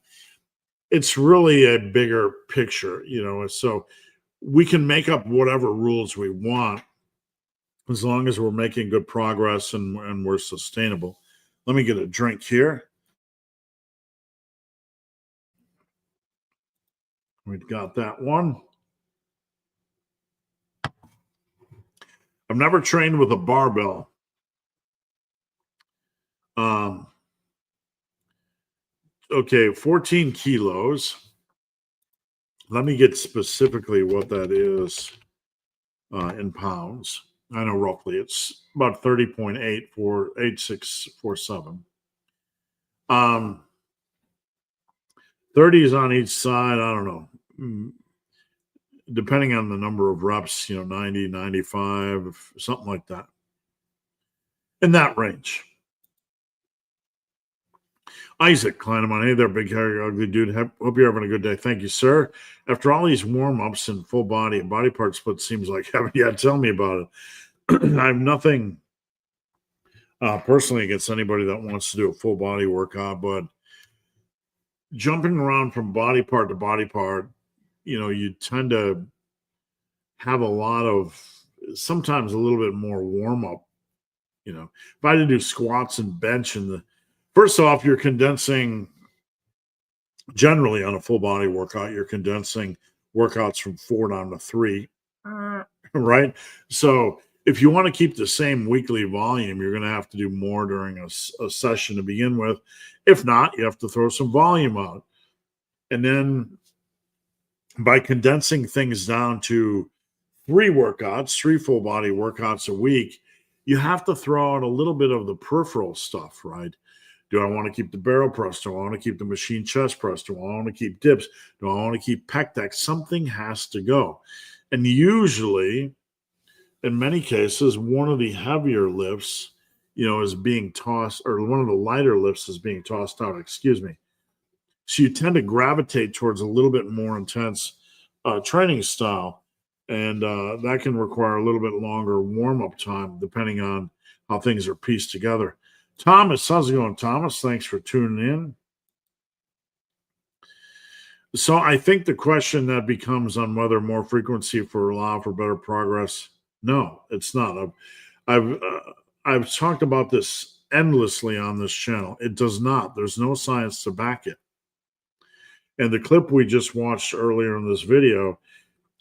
It's really a bigger picture, so we can make up whatever rules we want as long as we're making good progress and we're sustainable. Let me get a drink here. We've got that one. I've never trained with a barbell. Okay, 14 kilos. Let me get specifically what that is in pounds. I know roughly it's about 30.8 for 8647. 30 is on each side. I don't know. Depending on the number of reps, 90, 95, something like that. In that range. Isaac Kleineman, hey there, big hairy ugly dude. Hope you're having a good day. Thank you, sir. After all these warm-ups and full body and body part split seems like heaven. Yeah, tell me about it. I have nothing personally against anybody that wants to do a full body workout, but jumping around from body part to body part, you tend to have a lot of, sometimes a little bit more warm-up. If I had to do squats and bench first off, you're condensing, generally on a full body workout, you're condensing workouts from 4 down to 3, right? So if you want to keep the same weekly volume, you're going to have to do more during a session to begin with. If not, you have to throw some volume out. And then by condensing things down to 3 full body workouts a week, you have to throw out a little bit of the peripheral stuff, right? Do I want to keep the barrel press? Do I want to keep the machine chest press? Do I want to keep dips? Do I want to keep pec deck? Something has to go. And usually, in many cases, one of the heavier lifts, is being tossed, or one of the lighter lifts is being tossed out, excuse me. So you tend to gravitate towards a little bit more intense training style. And that can require a little bit longer warm-up time, depending on how things are pieced together. Thomas, how's it going, Thomas? Thanks for tuning in. So I think the question that becomes on whether more frequency for allow for better progress. No, it's not. I've talked about this endlessly on this channel. It does not. There's no science to back it. And the clip we just watched earlier in this video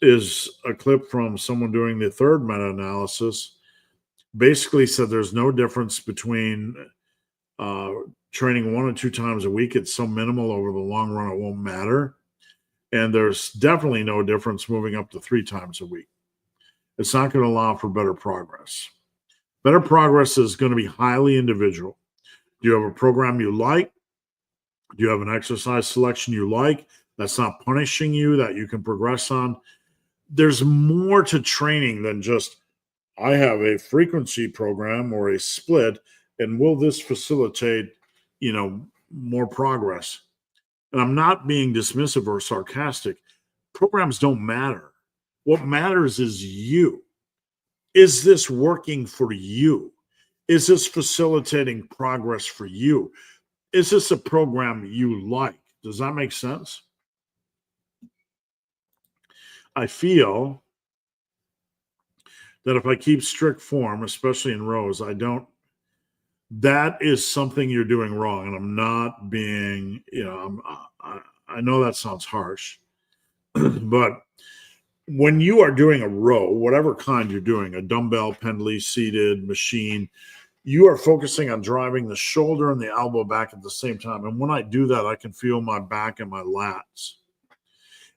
is a clip from someone doing the third meta-analysis. Basically said there's no difference between training 1 or 2 times a week. It's so minimal over the long run, it won't matter. And there's definitely no difference moving up to 3 times a week. It's not going to allow for better progress. Better progress is going to be highly individual. Do you have a program you like? Do you have an exercise selection you like that's not punishing you, that you can progress on? There's more to training than just, I have a frequency program or a split, and will this facilitate, more progress? And I'm not being dismissive or sarcastic. Programs don't matter. What matters is you. Is this working for you? Is this facilitating progress for you? Is this a program you like? Does that make sense? I feel that if I keep strict form, especially in rows, that is something you're doing wrong. And I'm not being, I know that sounds harsh, but when you are doing a row, whatever kind you're doing, a dumbbell, pendley, seated, machine, you are focusing on driving the shoulder and the elbow back at the same time. And when I do that, I can feel my back and my lats.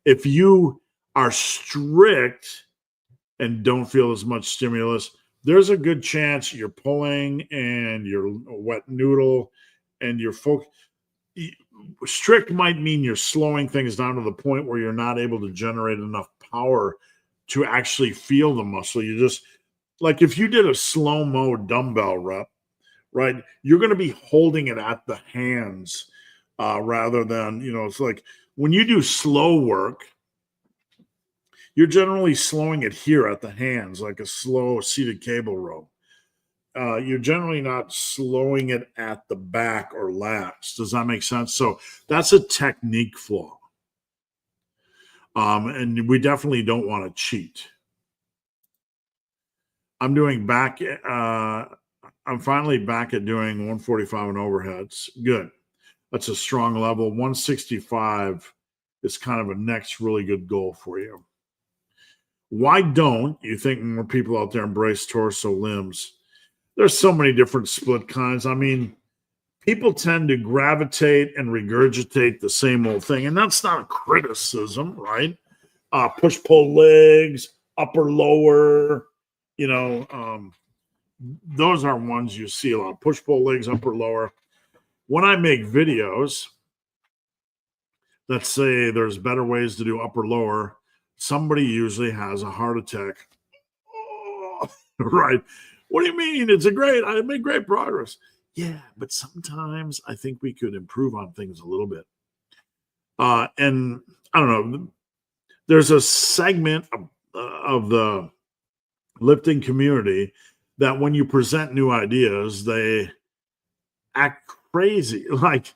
If you are strict and don't feel as much stimulus, there's a good chance you're pulling and you're a wet noodle and you're strict might mean you're slowing things down to the point where you're not able to generate enough power to actually feel the muscle. You just, like, if you did a slow-mo dumbbell rep, right, you're going to be holding it at the hands rather than, it's like when you do slow work, you're generally slowing it here at the hands, like a slow seated cable row. You're generally not slowing it at the back or lats. Does that make sense? So that's a technique flaw. And we definitely don't want to cheat. I'm doing back. I'm finally back at doing 145 and overheads. Good. That's a strong level. 165 is kind of a next really good goal for you. Why don't you think more people out there embrace torso limbs? There's so many different split kinds. I mean, people tend to gravitate and regurgitate the same old thing. And that's not a criticism, right? Push, pull legs, upper, lower, those are ones you see a lot. Push, pull legs, upper, lower. When I make videos, let's say there's better ways to do upper, lower, somebody usually has a heart attack. Right. What do you mean? I made great progress. Yeah, but sometimes I think we could improve on things a little bit. And I don't know, there's a segment of the lifting community that when you present new ideas, they act crazy. Like,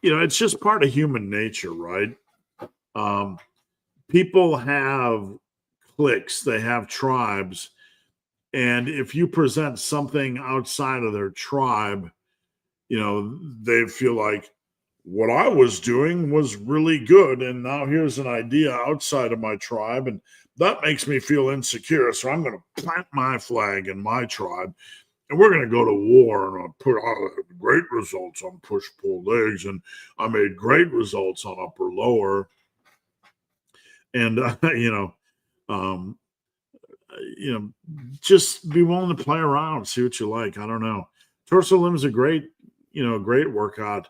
it's just part of human nature, right? People have cliques, they have tribes. And if you present something outside of their tribe, they feel like what I was doing was really good. And now here's an idea outside of my tribe. And that makes me feel insecure. So I'm going to plant my flag in my tribe. And we're going to go to war. And I'll put great results on push pull legs. And I made great results on upper lower. And, just be willing to play around, see what you like. I don't know. Torso limbs are great, great workout.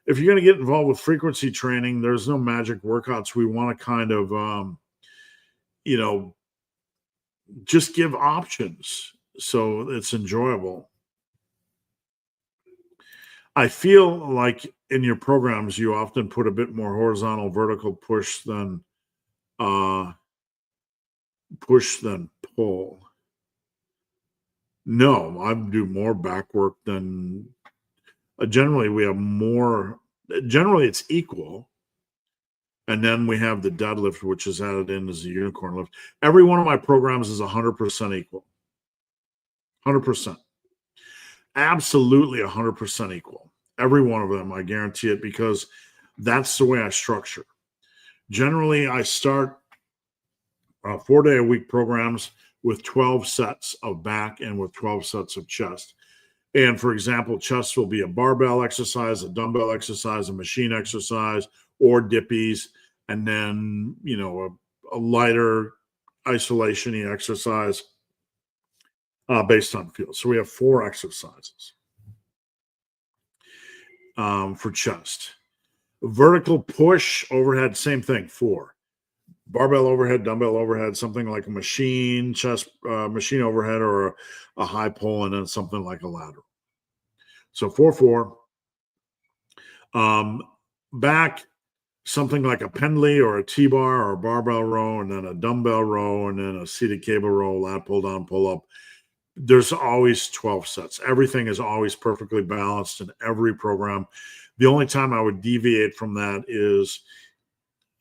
If you're going to get involved with frequency training, there's no magic workouts. We want to kind of, just give options so it's enjoyable. I feel like in your programs, you often put a bit more horizontal, vertical push than pull. No, I do more back work than generally we have more. Generally, it's equal. And then we have the deadlift, which is added in as a unicorn lift. Every one of my programs is 100% equal. 100%. Absolutely 100% equal. Every one of them, I guarantee it, because that's the way I structure. Generally, I start 4-day-a-week programs with 12 sets of back and with 12 sets of chest. And for example, chest will be a barbell exercise, a dumbbell exercise, a machine exercise, or dippies, and then, a lighter isolation-y exercise based on field. So we have 4 exercises for chest. Vertical push, overhead, same thing, 4. Barbell overhead, dumbbell overhead, something like a machine, chest, machine overhead, or a high pull, and then something like a lateral. So 4-4. Back, something like a pendlay or a T-bar or a barbell row, and then a dumbbell row, and then a seated cable row, lat pull down, pull up. There's always 12 sets. Everything is always perfectly balanced in every program. The only time I would deviate from that is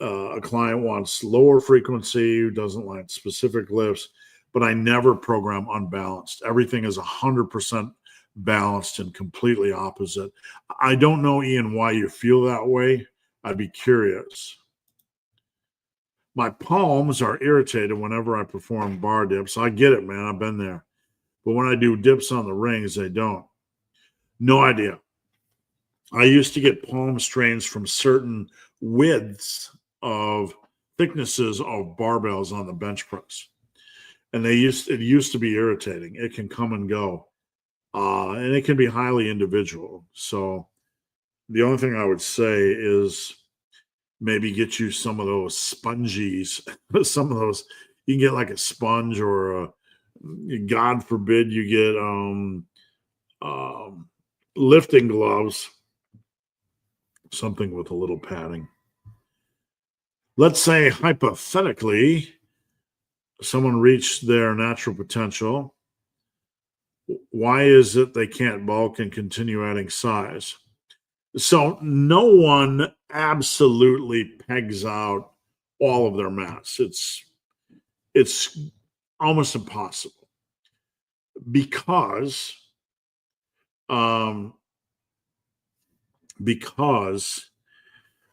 a client wants lower frequency, doesn't like specific lifts, but I never program unbalanced. Everything is 100% balanced and completely opposite. I don't know, Ian, why you feel that way. I'd be curious. My palms are irritated whenever I perform bar dips. I get it, man. I've been there. But when I do dips on the rings, they don't. No idea. I used to get palm strains from certain widths of thicknesses of barbells on the bench press. And it used to be irritating. It can come and go. And it can be highly individual. So the only thing I would say is maybe get you some of those spongies, some of those, you can get like a sponge or God forbid you get lifting gloves, something with a little padding. Let's say hypothetically, someone reached their natural potential. Why is it they can't bulk and continue adding size? So no one absolutely pegs out all of their mass. It's almost impossible because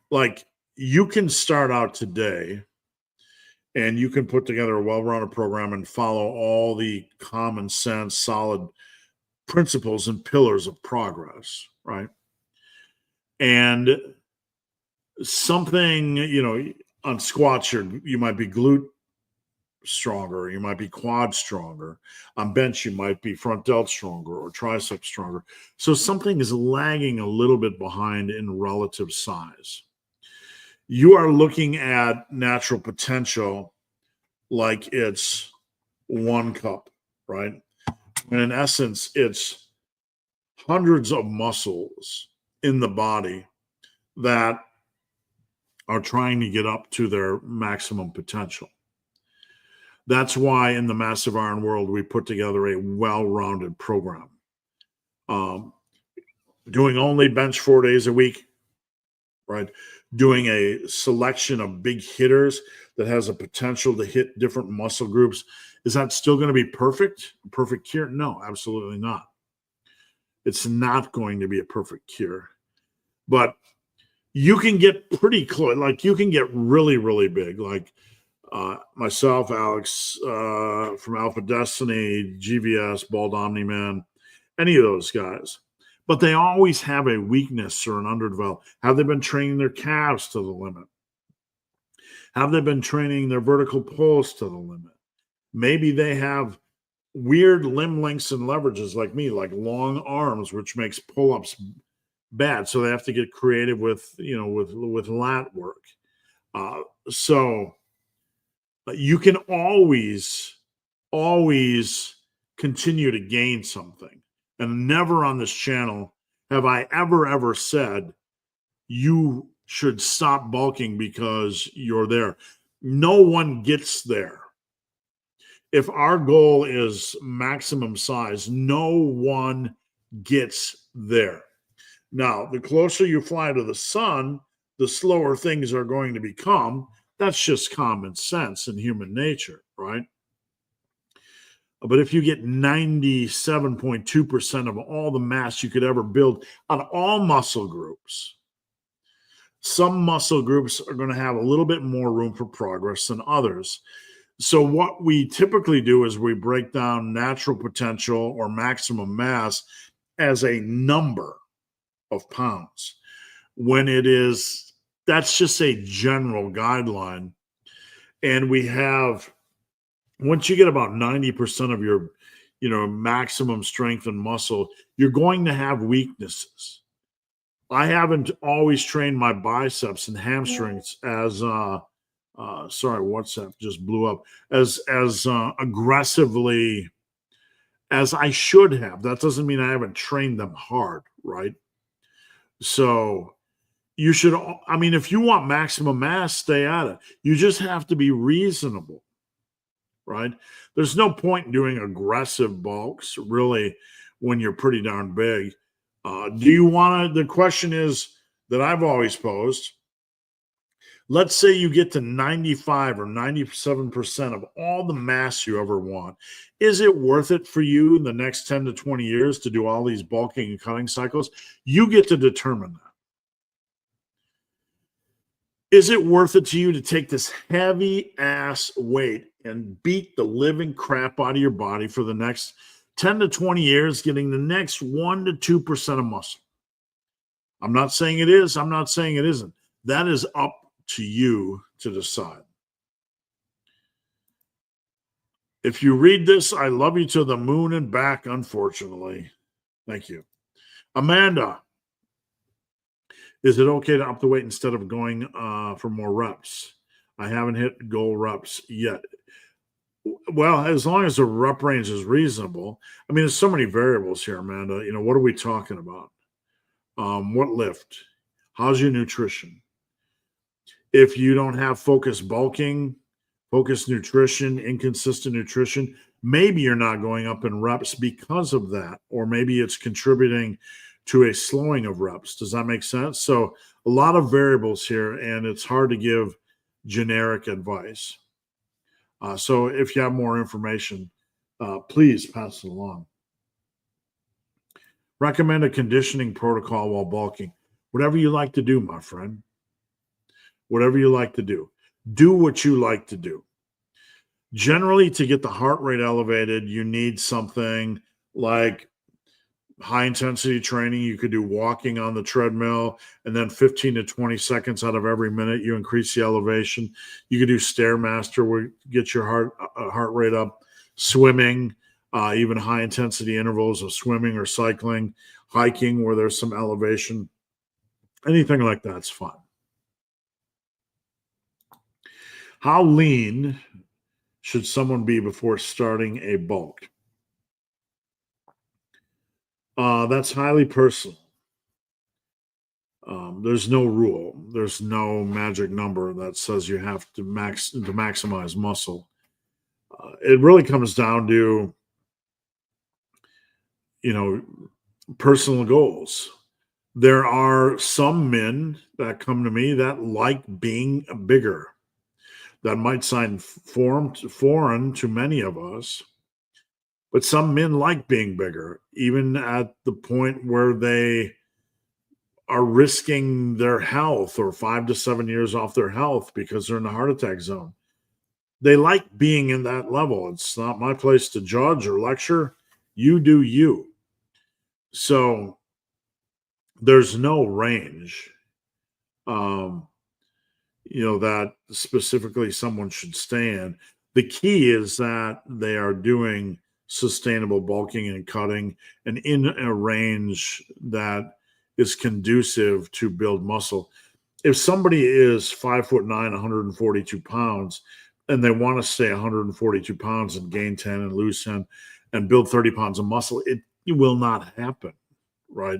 like you can start out today and you can put together a well-rounded program and follow all the common sense, solid principles and pillars of progress, right? And something, on squats, you might be glute stronger, you might be quad stronger. On bench, you might be front delt stronger or tricep stronger. So something is lagging a little bit behind in relative size. You are looking at natural potential like it's 1 cup, right? And in essence, it's hundreds of muscles in the body that are trying to get up to their maximum potential. That's why in the Massive Iron world, we put together a well-rounded program. Doing only bench 4 days a week, right? Doing a selection of big hitters that has a potential to hit different muscle groups. Is that still going to be perfect? Perfect cure? No, absolutely not. It's not going to be a perfect cure. But you can get pretty close. Like you can get really, really big. Like myself, Alex from Alpha Destiny, GVS, Bald Omni Man, any of those guys. But they always have a weakness or an underdeveloped. Have they been training their calves to the limit? Have they been training their vertical pulls to the limit? Maybe they have weird limb lengths and leverages like me, like long arms, which makes pull-ups bad. So they have to get creative with lat work. So you can always continue to gain something. And never on this channel have I ever said you should stop bulking because you're there. No one gets there. If our goal is maximum size, no one gets there. Now, the closer you fly to the sun, the slower things are going to become. That's just common sense in human nature, right? But if you get 97.2% of all the mass you could ever build on all muscle groups, some muscle groups are going to have a little bit more room for progress than others. So what we typically do is we break down natural potential or maximum mass as a number of pounds. When that's just a general guideline. And we have, once you get about 90% of your, maximum strength and muscle, you're going to have weaknesses. I haven't always trained my biceps and hamstrings as, sorry, WhatsApp just blew up, as aggressively as I should have. That doesn't mean I haven't trained them hard, right? So you should, if you want maximum mass, stay at it. You just have to be reasonable, right? There's no point in doing aggressive bulks, really, when you're pretty darn big. The question is that I've always posed, let's say you get to 95 or 97% of all the mass you ever want. Is it worth it for you in the next 10 to 20 years to do all these bulking and cutting cycles? You get to determine that. Is it worth it to you to take this heavy ass weight and beat the living crap out of your body for the next 10 to 20 years, getting the next 1 to 2% of muscle? I'm not saying it is. I'm not saying it isn't. That is up to you to decide. If you read this, I love you to the moon and back, unfortunately. Thank you. Amanda, is it okay to up the weight instead of going for more reps? I haven't hit goal reps yet. Well, as long as the rep range is reasonable. I mean, there's so many variables here, Amanda. You know, what are we talking about? What lift? How's your nutrition? If you don't have focused bulking, focused nutrition, inconsistent nutrition, maybe you're not going up in reps because of that, or maybe it's contributing to a slowing of reps. Does that make sense? So a lot of variables here, and it's hard to give generic advice. So if you have more information, please pass it along. Recommend a conditioning protocol while bulking. Whatever you like to do, my friend. Whatever you like to do. Do what you like to do. Generally, to get the heart rate elevated, you need something like high intensity training. You could do walking on the treadmill, and then 15 to 20 seconds out of every minute, you increase the elevation. You could do Stairmaster, where you get your heart rate up. Swimming, even high intensity intervals of swimming or cycling. Hiking, where there's some elevation. Anything like that's fine. How lean should someone be before starting a bulk? That's highly personal. There's no rule. There's no magic number that says you have to maximize muscle. It really comes down to, personal goals. There are some men that come to me that like being bigger. That might sound foreign to many of us, but some men like being bigger, even at the point where they are risking their health or 5 to 7 years off their health because they're in the heart attack zone. They like being in that level. It's not my place to judge or lecture. You do you. So there's no range, that specifically someone should stay in. The key is that they are doing sustainable bulking and cutting and in a range that is conducive to build muscle. If somebody is 5'9", 142 pounds, and they want to stay 142 pounds and gain 10 and lose 10 and build 30 pounds of muscle, it will not happen, right?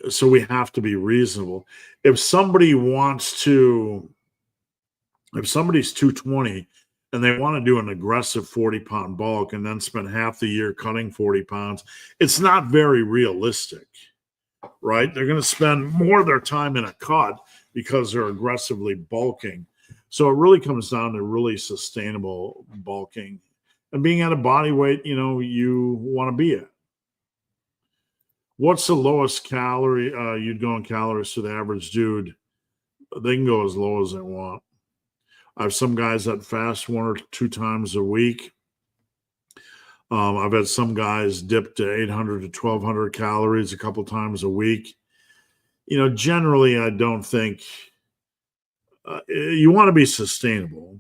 So we have to be reasonable. If somebody's 220 and they want to do an aggressive 40-pound bulk and then spend half the year cutting 40 pounds, it's not very realistic, right? They're going to spend more of their time in a cut because they're aggressively bulking. So it really comes down to really sustainable bulking and being at a body weight, you want to be at. What's the lowest calorie you'd go in calories to the average dude? They can go as low as they want. I have some guys that fast 1 or 2 times a week. I've had some guys dip to 800 to 1,200 calories a couple times a week. Generally, I don't think you want to be sustainable.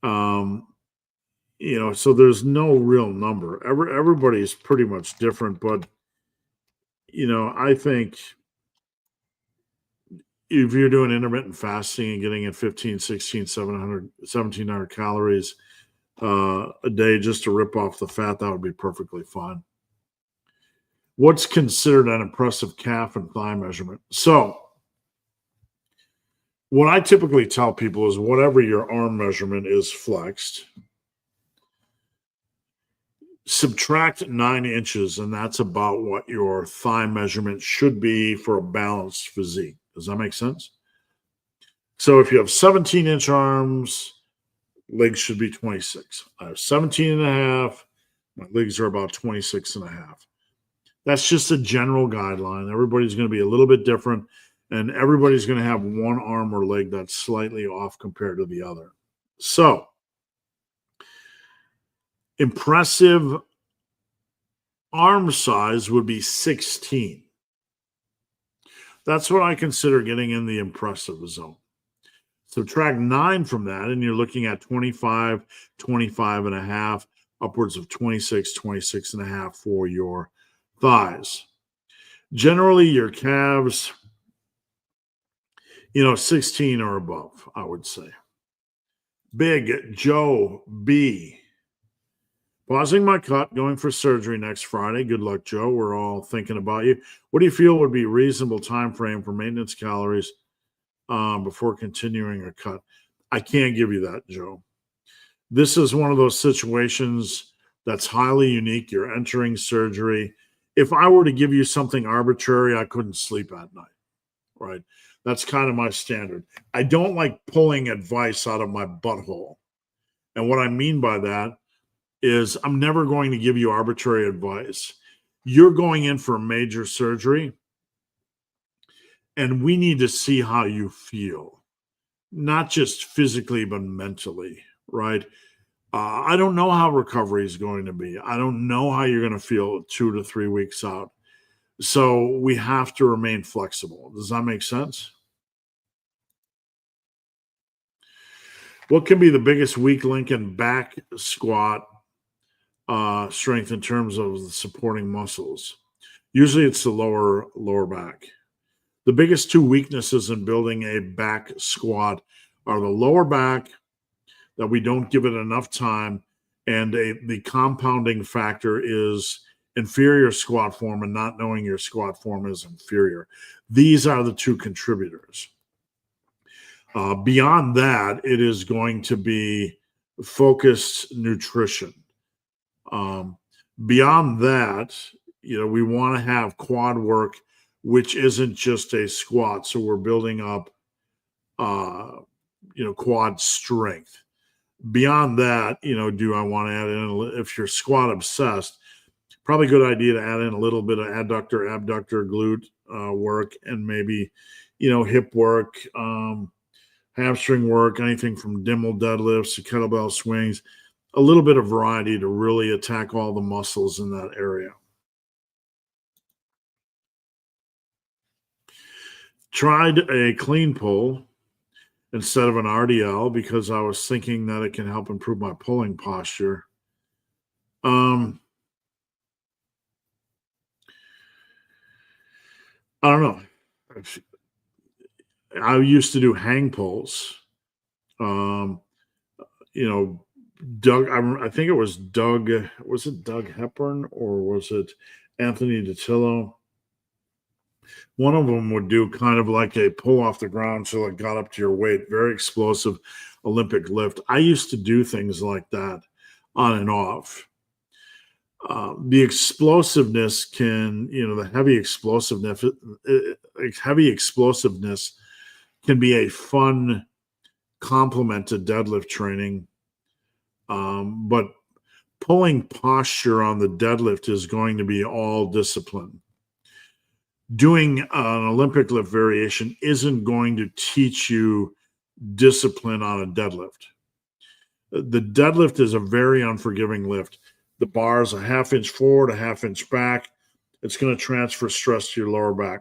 So there's no real number. Everybody is pretty much different, but I think if you're doing intermittent fasting and getting in 15, 16, 700, 1,700 calories a day just to rip off the fat, that would be perfectly fine. What's considered an impressive calf and thigh measurement? So what I typically tell people is whatever your arm measurement is flexed, subtract 9 inches, and that's about what your thigh measurement should be for a balanced physique. Does that make sense? So if you have 17-inch arms, legs should be 26. I have 17 and a half. My legs are about 26 and a half. That's just a general guideline. Everybody's going to be a little bit different, and everybody's going to have one arm or leg that's slightly off compared to the other. So impressive arm size would be 16. That's what I consider getting in the impressive zone. Subtract 9 from that, and you're looking at 25, 25 and a half, upwards of 26, 26 and a half for your thighs. Generally, your calves, 16 or above, I would say. Big Joe B. Pausing my cut, going for surgery next Friday. Good luck, Joe. We're all thinking about you. What do you feel would be a reasonable time frame for maintenance calories before continuing a cut? I can't give you that, Joe. This is one of those situations that's highly unique. You're entering surgery. If I were to give you something arbitrary, I couldn't sleep at night, right? That's kind of my standard. I don't like pulling advice out of my butthole. And what I mean by that is I'm never going to give you arbitrary advice. You're going in for a major surgery, and we need to see how you feel, not just physically, but mentally, right? I don't know how recovery is going to be. I don't know how you're going to feel 2 to 3 weeks out. So we have to remain flexible. Does that make sense? What can be the biggest weak link in back squat strength in terms of the supporting muscles? Usually it's the lower back. The biggest two weaknesses in building a back squat are the lower back, that we don't give it enough time, and the compounding factor is inferior squat form and not knowing your squat form is inferior. These are the two contributors. Beyond that, it is going to be focused nutrition. Beyond that, we want to have quad work, which isn't just a squat. So we're building up, quad strength. Beyond that, do I want to add in, if you're squat obsessed, probably a good idea to add in a little bit of adductor, abductor, glute work, and maybe, hip work, hamstring work, anything from Dimmel deadlifts to kettlebell swings, a little bit of variety to really attack all the muscles in that area. Tried a clean pull instead of an RDL because I was thinking that it can help improve my pulling posture. I don't know. I used to do hang pulls. Doug, I think it was Doug. Was it Doug Hepburn or was it Anthony DiTillo? One of them would do kind of like a pull off the ground so it got up to your weight, very explosive Olympic lift. I used to do things like that on and off. The explosiveness can, the heavy explosiveness can be a fun complement to deadlift training. But pulling posture on the deadlift is going to be all discipline. Doing an Olympic lift variation isn't going to teach you discipline on a deadlift. The deadlift is a very unforgiving lift. The bar is a half inch forward, a half inch back. It's going to transfer stress to your lower back.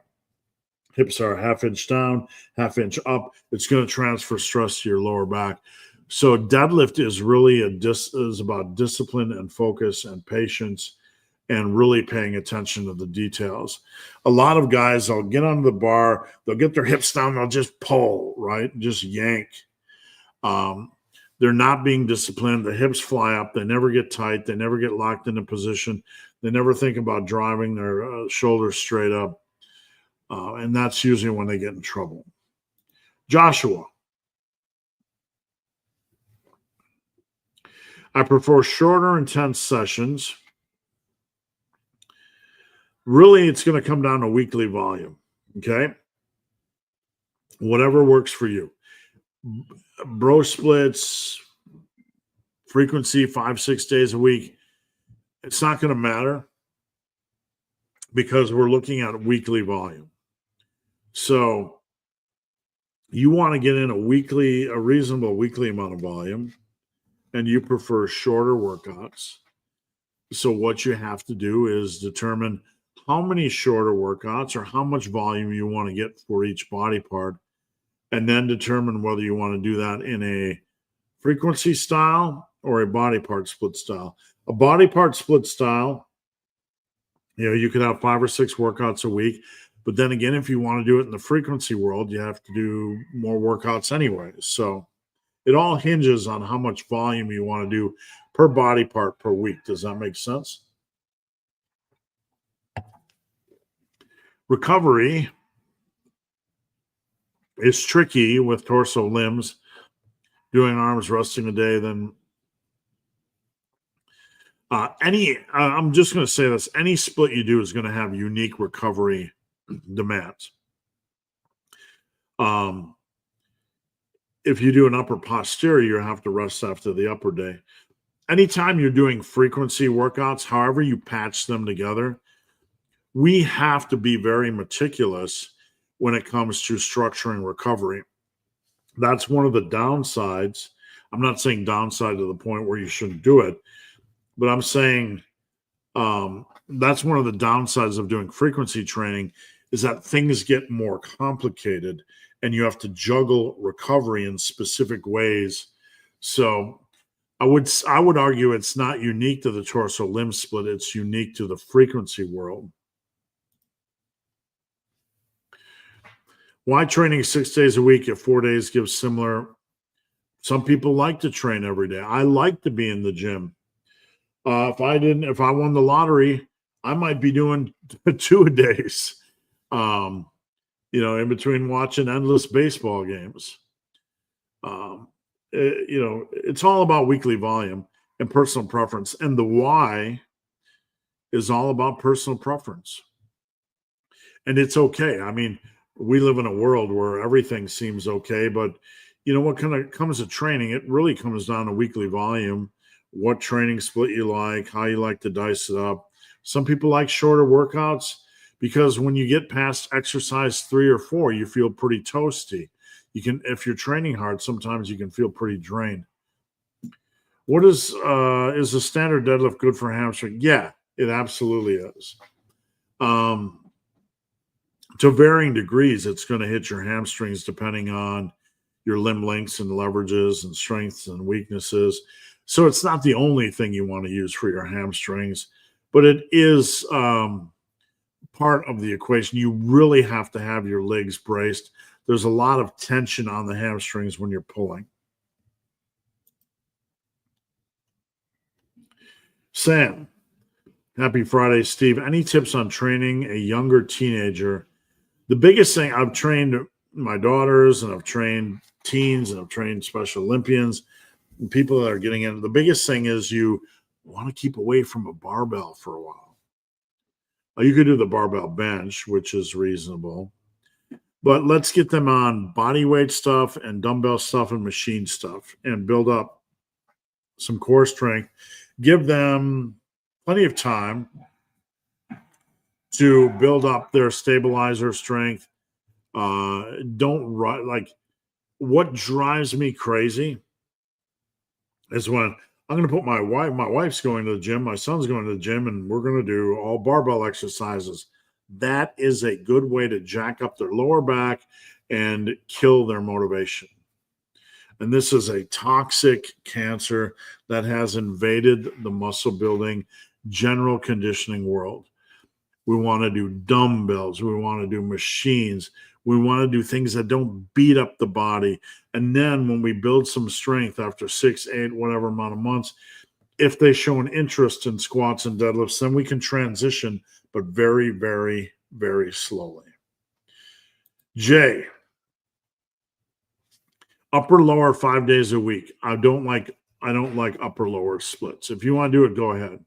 Hips are a half inch down, half inch up. It's going to transfer stress to your lower back. So deadlift is really is about discipline and focus and patience and really paying attention to the details. A lot of guys, they'll get on the bar, they'll get their hips down, they'll just pull, right? Just yank. They're not being disciplined. The hips fly up. They never get tight. They never get locked into position. They never think about driving their shoulders straight up. And that's usually when they get in trouble. Joshua. I prefer shorter, intense sessions. Really, it's going to come down to weekly volume, okay? Whatever works for you. Bro splits, frequency, 5-6 days a week. It's not going to matter because we're looking at weekly volume. So you want to get in a reasonable weekly amount of volume, and you prefer shorter workouts. So what you have to do is determine how many shorter workouts or how much volume you want to get for each body part, and then determine whether you want to do that in a frequency style or a body part split style. A body part split style, you could have 5 or 6 workouts a week. But then again, if you want to do it in the frequency world, you have to do more workouts anyway. So it all hinges on how much volume you want to do per body part per week. Does that make sense? Recovery is tricky with torso limbs. Doing arms, resting a day, then I'm just going to say this, any split you do is going to have unique recovery demands. If you do an upper posterior, you have to rest after the upper day. Anytime you're doing frequency workouts, however you patch them together, we have to be very meticulous when it comes to structuring recovery. That's one of the downsides. I'm not saying downside to the point where you shouldn't do it, but I'm saying that's one of the downsides of doing frequency training is that things get more complicated and you have to juggle recovery in specific ways. So I would argue it's not unique to the torso limb split. It's unique to the frequency world. Why training 6 days a week if 4 days gives similar? Some people like to train every day. I like to be in the gym. If I won the lottery, I might be doing 2 days, in between watching endless baseball games. It's all about weekly volume and personal preference. And the why is all about personal preference. And it's okay. I mean, we live in a world where everything seems okay, but what kind of comes to training, it really comes down to weekly volume, what training split you like, how you like to dice it up. Some people like shorter workouts because when you get past exercise 3 or 4, you feel pretty toasty. If you're training hard, sometimes you can feel pretty drained. What is the standard deadlift good for hamstring? Yeah, it absolutely is. To varying degrees, it's going to hit your hamstrings depending on your limb lengths and leverages and strengths and weaknesses. So it's not the only thing you want to use for your hamstrings, but it is part of the equation. You really have to have your legs braced. There's a lot of tension on the hamstrings when you're pulling. Sam, happy Friday, Steve. Any tips on training a younger teenager? The biggest thing, I've trained my daughters and I've trained teens and I've trained Special Olympians and people that are getting into. The biggest thing is you want to keep away from a barbell for a while. You could do the barbell bench, which is reasonable, but let's get them on body weight stuff and dumbbell stuff and machine stuff and build up some core strength. Give them plenty of time to build up their stabilizer strength. Don't run. Like, what drives me crazy is when I'm going to put my wife's going to the gym, my son's going to the gym, and we're going to do all barbell exercises. That is a good way to jack up their lower back and kill their motivation. And this is a toxic cancer that has invaded the muscle building, general conditioning world. We want to do dumbbells. We want to do machines. We want to do things that don't beat up the body. And then when we build some strength after 6, 8, whatever amount of months, if they show an interest in squats and deadlifts, then we can transition, but very, very, very slowly. Jay, upper lower 5 days a week. I don't like upper lower splits. If you want to do it, go ahead.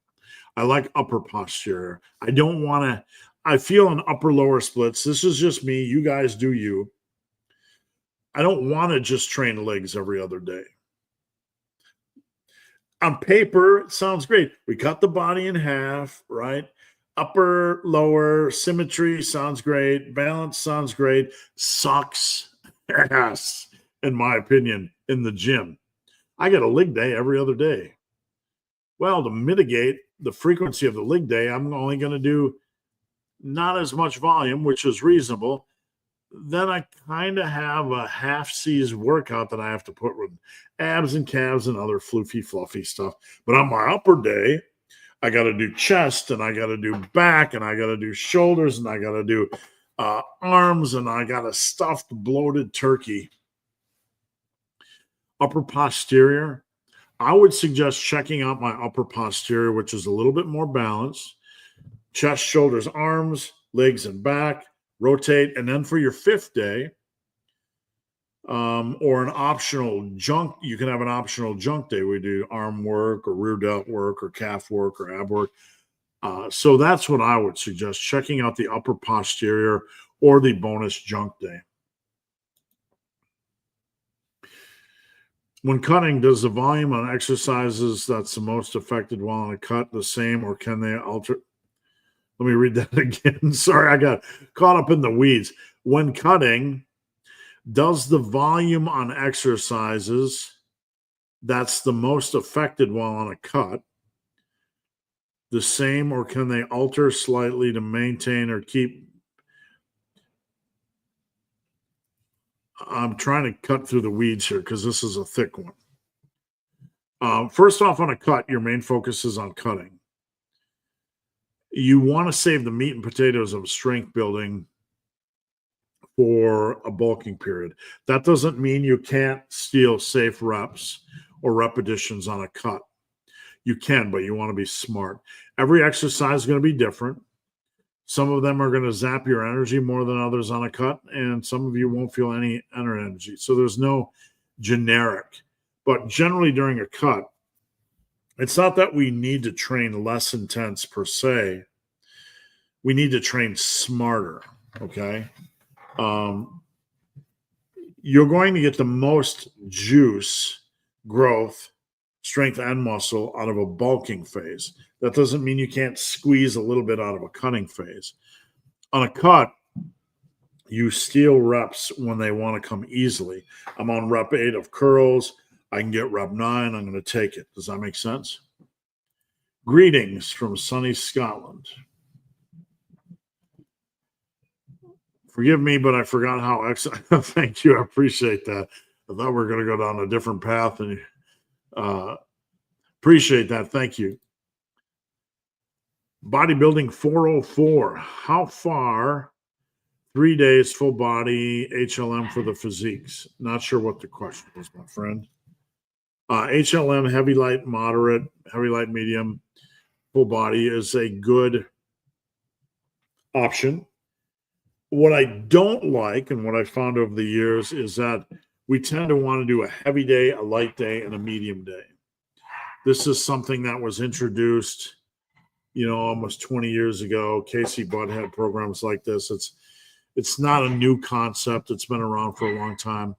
I like upper posterior. I feel in upper lower splits. This is just me. You guys do you. I don't want to just train legs every other day. On paper, it sounds great. We cut the body in half, right? Upper, lower, symmetry sounds great. Balance sounds great. Sucks ass, in my opinion, in the gym. I get a leg day every other day. Well, to mitigate the frequency of the leg day, I'm only going to do not as much volume, which is reasonable. then I kind of have a half-seas workout that I have to put with abs and calves and other floofy, fluffy stuff. But on my upper day, I got to do chest and I got to do back and I got to do shoulders and I got to do arms and I got a stuffed bloated turkey. Upper posterior, I would suggest checking out my upper posterior, which is a little bit more balanced. Chest, shoulders, arms, legs, and back. Rotate. And then for your 5th day, or an optional junk, you can have an optional junk day. We do arm work or rear delt work or calf work or ab work. So that's what I would suggest, checking out the upper posterior or the bonus junk day. When cutting, does the volume on exercises that's the most affected while on a cut the same, or can they alter? Let me read that again. Sorry, I got caught up in the weeds. When cutting, does the volume on exercises that's the most affected while on a cut the same, or can they alter slightly to maintain or keep? I'm trying to cut through the weeds here because this is a thick one. First off, on a cut, your main focus is on cutting. You want to save the meat and potatoes of strength building for a bulking period. That doesn't mean you can't steal safe reps or repetitions on a cut. You can, but you want to be smart. Every exercise is going to be different. Some of them are going to zap your energy more than others on a cut, and some of you won't feel any energy. So there's no generic. But generally during a cut, it's not that we need to train less intense per se. We need to train smarter, okay? You're going to get the most juice, growth, strength, and muscle out of a bulking phase. That doesn't mean you can't squeeze a little bit out of a cutting phase. On a cut, you steal reps when they want to come easily. I'm on rep 8 of curls. I can get rep 9. I'm going to take it. Does that make sense? Greetings from sunny Scotland. Forgive me, but I forgot how excellent. Thank you. I appreciate that. I thought we were going to go down a different path, and appreciate that. Thank you. Bodybuilding 404. How far? 3 days full body HLM for the physiques. Not sure what the question was, my friend. HLM, heavy, light, moderate, heavy, light, medium, full body is a good option. What I don't like, and what I found over the years, is that we tend to want to do a heavy day, a light day, and a medium day. This is something that was introduced, almost 20 years ago. Casey Budd had programs like this. It's not a new concept. It's been around for a long time.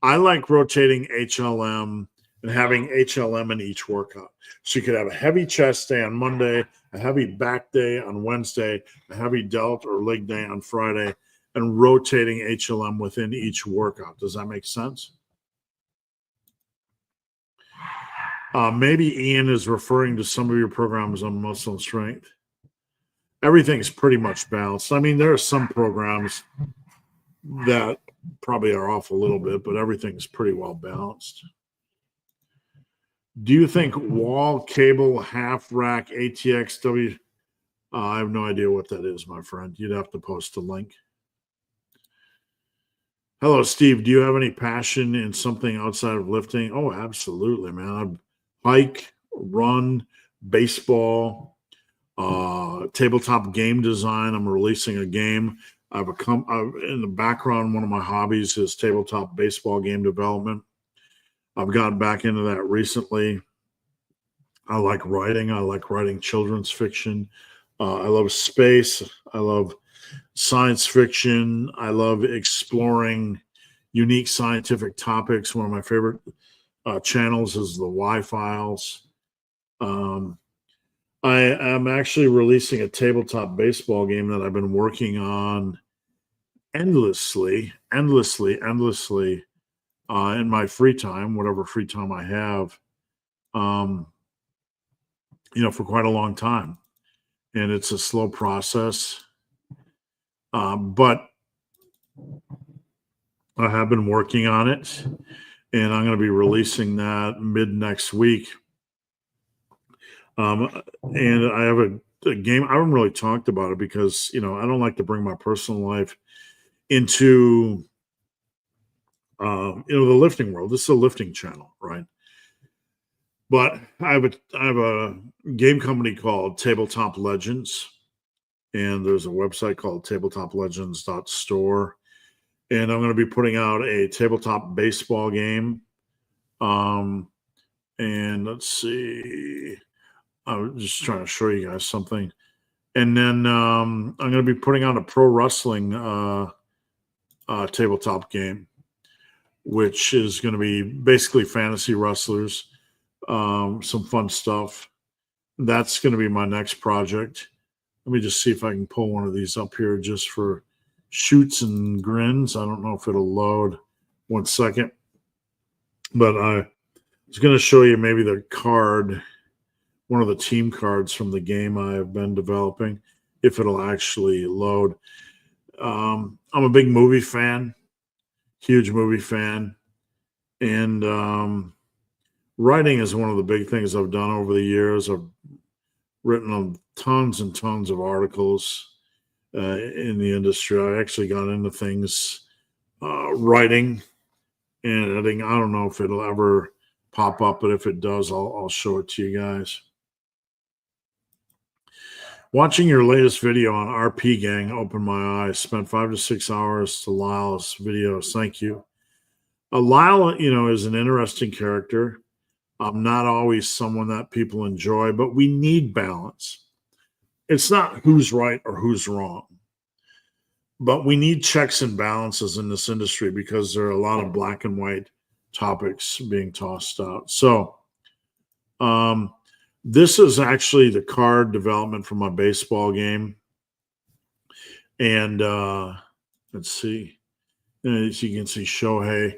I like rotating HLM and having HLM in each workout. So you could have a heavy chest day on Monday, a heavy back day on Wednesday, a heavy delt or leg day on Friday, and rotating HLM within each workout. Does that make sense? Maybe Ian is referring to some of your programs on muscle and strength. Everything's pretty much balanced. I mean, there are some programs that probably are off a little bit, but everything's pretty well balanced. Do you think wall cable half rack ATXW? I have no idea what that is, my friend. You'd have to post a link. Hello, Steve. Do you have any passion in something outside of lifting? Oh, absolutely, man. I hike, run, baseball, tabletop game design. I'm releasing a game. I've in the background, one of my hobbies is tabletop baseball game development. I've gotten back into that recently. I like writing. I like writing children's fiction. I love space. I love science fiction. I love exploring unique scientific topics. One of my favorite channels is the Y-Files. I am actually releasing a tabletop baseball game that I've been working on endlessly in my free time, whatever free time I have, for quite a long time. And it's a slow process. But I have been working on it, and I'm going to be releasing that mid next week. And I have a game. I haven't really talked about it because, I don't like to bring my personal life into, the lifting world. This is a lifting channel, right? But I have a game company called Tabletop Legends, and there's a website called tabletoplegends.store. And I'm going to be putting out a tabletop baseball game. And let's see. I was just trying to show you guys something. And then I'm going to be putting out a pro wrestling tabletop game, which is going to be basically fantasy wrestlers, some fun stuff. That's going to be my next project. Let me just see if I can pull one of these up here just for shoots and grins. I don't know if it'll load. 1 second. But I was going to show you maybe the card, one of the team cards from the game I have been developing, if it'll actually load. I'm a big movie fan, huge movie fan. And writing is one of the big things I've done over the years. I've written tons and tons of articles in the industry. I actually got into things, writing and editing. I don't know if it'll ever pop up, but if it does, I'll show it to you guys. Watching your latest video on RP Gang opened my eyes. Spent 5 to 6 hours to Lyle's videos. Thank you. Lyle, is an interesting character. Not always someone that people enjoy, but we need balance. It's not who's right or who's wrong, but we need checks and balances in this industry because there are a lot of black and white topics being tossed out. So, this is actually the card development for my baseball game. And let's see. As you can see, Shohei.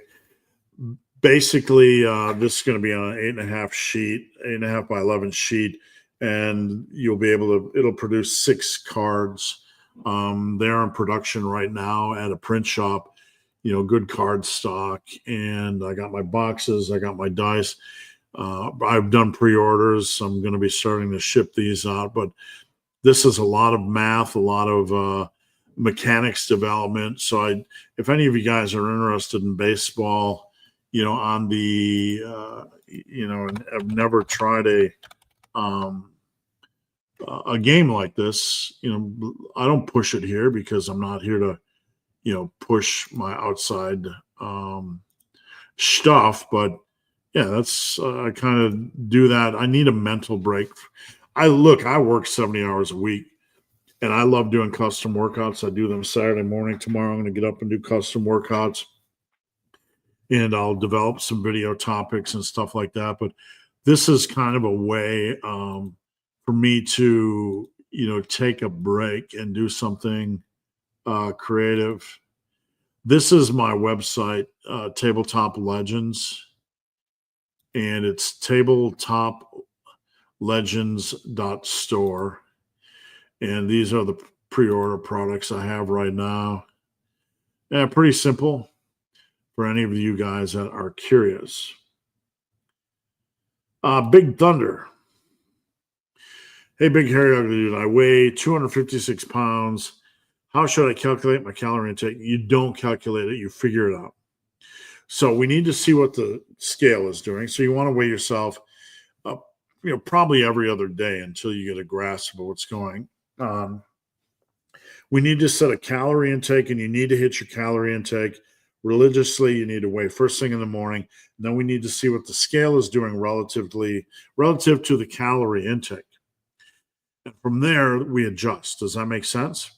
Basically, this is going to be on an 8.5 sheet, 8.5 by 11 sheet, and you'll be able to, it'll produce 6 cards. They're in production right now at a print shop, good card stock. And I got my boxes, I got my dice. I've done pre-orders. I'm going to be starting to ship these out, but this is a lot of math, a lot of mechanics development. So if any of you guys are interested in baseball, on the, and have never tried a game like this, I don't push it here because I'm not here to, push my outside stuff. But yeah, that's, I kind of do that. I need a mental break. I work 70 hours a week and I love doing custom workouts. I do them Saturday morning. Tomorrow I'm going to get up and do custom workouts. And I'll develop some video topics and stuff like that. But this is kind of a way for me to, take a break and do something creative. This is my website, Tabletop Legends, and it's tabletoplegends.store. And these are the pre-order products I have right now. Yeah, pretty simple. For any of you guys that are curious. Big Thunder. Hey, big hairy ugly dude. I weigh 256 pounds. How should I calculate my calorie intake? You don't calculate it. You figure it out. So we need to see what the scale is doing. So you want to weigh yourself, probably every other day until you get a grasp of what's going on. We need to set a calorie intake, and you need to hit your calorie intake religiously. You need to weigh first thing in the morning. And then we need to see what the scale is doing relative to the calorie intake. And from there, we adjust. Does that make sense?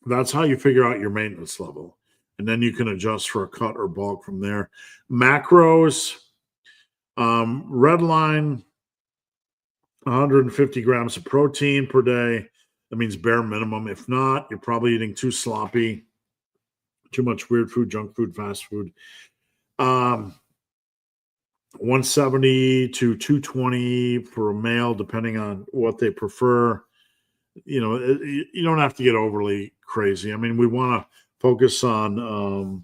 That's how you figure out your maintenance level. And then you can adjust for a cut or bulk from there. Macros, red line, 150 grams of protein per day. That means bare minimum. If not, you're probably eating too sloppy, too much weird food, junk food, fast food. 170 to 220 for a male, depending on what they prefer. You don't have to get overly crazy. I mean, we want to focus on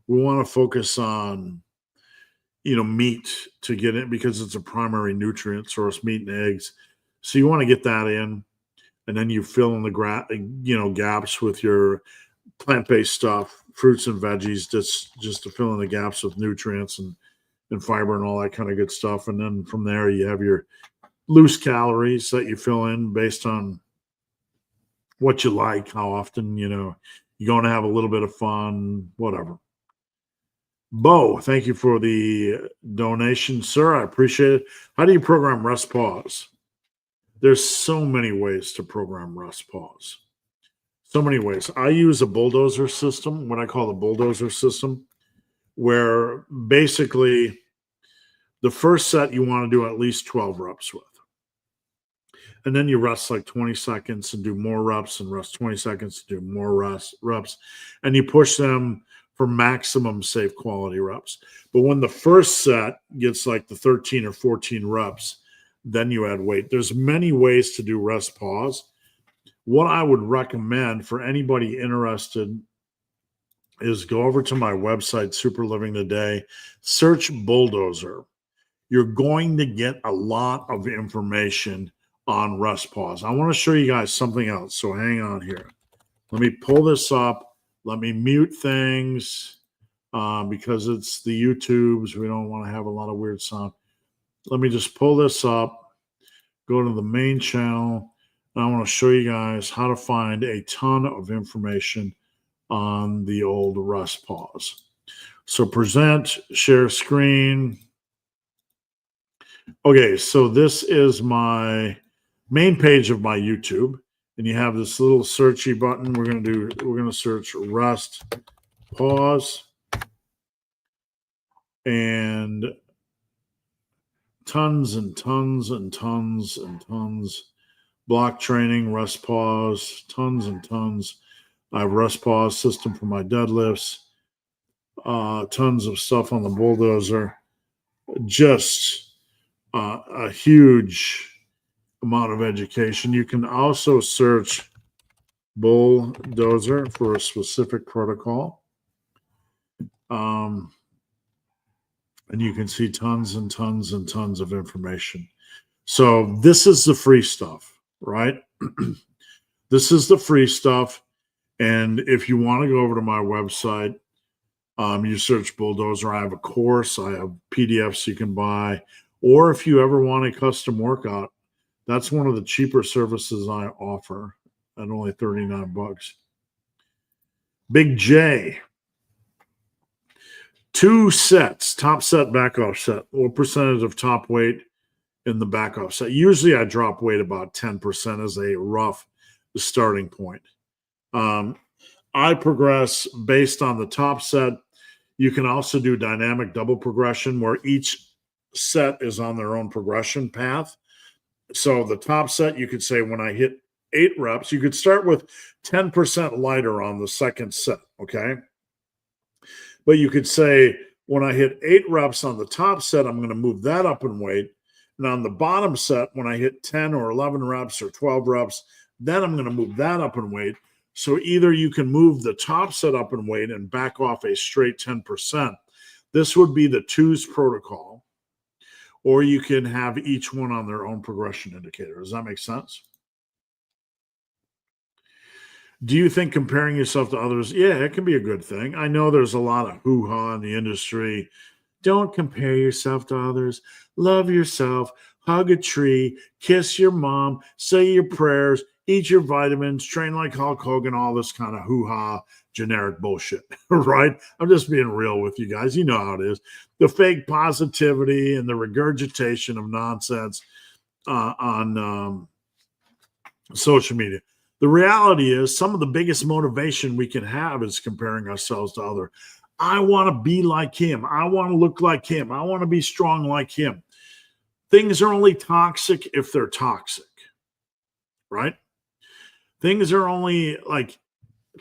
we want to focus on, meat to get in because it's a primary nutrient source, meat and eggs. So you want to get that in, and then you fill in the gaps with your plant-based stuff, fruits and veggies, just to fill in the gaps with nutrients and fiber and all that kind of good stuff. And then from there, you have your loose calories that you fill in based on what you like, how often, you're going to have a little bit of fun, whatever. Bo, thank you for the donation, sir. I appreciate it. How do you program rest pause? There's so many ways to program rest pause. So many ways. I use a bulldozer system, what I call the bulldozer system, where basically the first set you want to do at least 12 reps with. And then you rest like 20 seconds and do more reps and rest 20 seconds to do more reps. And you push them for maximum safe quality reps. But when the first set gets like the 13 or 14 reps, then you add weight. There's many ways to do rest pause. What I would recommend for anybody interested is go over to my website, Super Living Today, search bulldozer. You're going to get a lot of information on rest pause. I want to show you guys something else. So hang on here. Let me pull this up. Let me mute things because it's the YouTubes. We don't want to have a lot of weird sound. Let me just pull this up, go to the main channel. And I want to show you guys how to find a ton of information on the old rest pause. So present, share screen. Okay, so this is my main page of my YouTube, and you have this little searchy button. We're going to search rest pause, and tons and tons and tons and tons. Block training, rest pause, tons and tons. I have rest pause system for my deadlifts, tons of stuff on the bulldozer. Just a huge amount of education. You can also search bulldozer for a specific protocol. And you can see tons and tons and tons of information. So this is the free stuff, right? This is the free stuff. And if you want to go over to my website, you search bulldozer. I have a course. I have PDFs you can buy. Or if you ever want a custom workout, that's one of the cheaper services I offer at only $39. Big J. 2 sets, top set, back off set. What percentage of top weight in the back off set? Usually I drop weight about 10% as a rough starting point. I progress based on the top set. You can also do dynamic double progression where each set is on their own progression path. So the top set, you could say when I hit 8 reps, you could start with 10% lighter on the second set, okay? But you could say when I hit 8 reps on the top set, I'm going to move that up in weight. And on the bottom set, when I hit 10 or 11 reps or 12 reps, then I'm going to move that up in weight. So either you can move the top set up in weight and back off a straight 10%. This would be the 2s protocol. Or you can have each one on their own progression indicator. Does that make sense? Do you think comparing yourself to others, yeah, it can be a good thing. I know there's a lot of hoo-ha in the industry. Don't compare yourself to others. Love yourself. Hug a tree. Kiss your mom. Say your prayers. Eat your vitamins. Train like Hulk Hogan. All this kind of hoo-ha generic bullshit, right? I'm just being real with you guys. You know how it is. The fake positivity and the regurgitation of nonsense on social media. The reality is some of the biggest motivation we can have is comparing ourselves to others. I want to be like him. I want to look like him. I want to be strong like him. Things are only toxic if they're toxic, right? Things are only like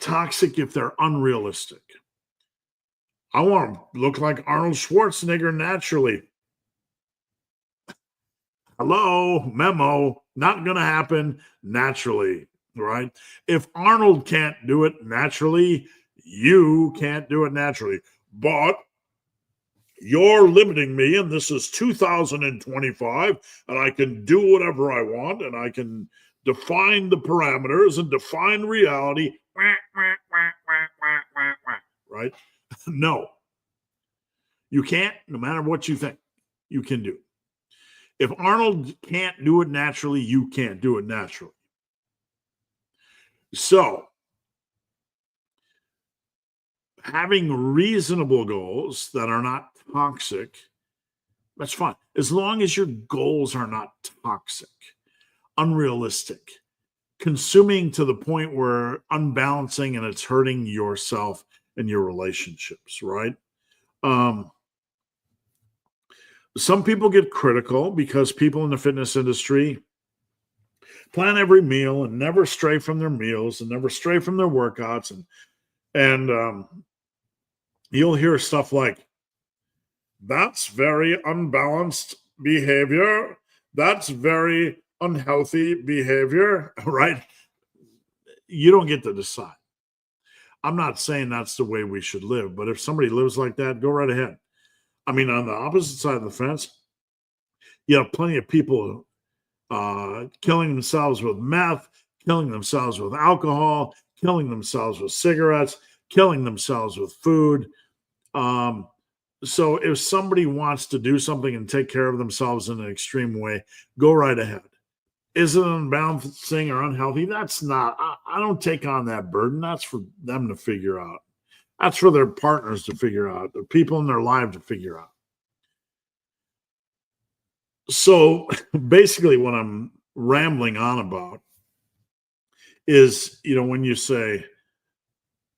toxic if they're unrealistic. I want to look like Arnold Schwarzenegger naturally. Hello, memo, not going to happen naturally, right? If Arnold can't do it naturally, you can't do it naturally. but you're limiting me, and this is 2025, and I can do whatever I want, and I can define the parameters and define reality. Right? No, you can't, no matter what you think you can do. If Arnold can't do it naturally, you can't do it naturally. So, having reasonable goals that are not toxic, that's fine. As long as your goals are not toxic, unrealistic, consuming to the point where unbalancing and it's hurting yourself and your relationships, right? Some people get critical because people in the fitness industry plan every meal and never stray from their meals and never stray from their workouts. And you'll hear stuff like, that's very unbalanced behavior. That's very unhealthy behavior, right? You don't get to decide. I'm not saying that's the way we should live, but if somebody lives like that, go right ahead. I mean, on the opposite side of the fence, you have plenty of people killing themselves with meth, killing themselves with alcohol, killing themselves with cigarettes, killing themselves with food. So if somebody wants to do something and take care of themselves in an extreme way, go right ahead. Is it unbalancing or unhealthy? That's not, I don't take on that burden. That's for them to figure out. That's for their partners to figure out, the people in their life to figure out. So basically what I'm rambling on about is, when you say,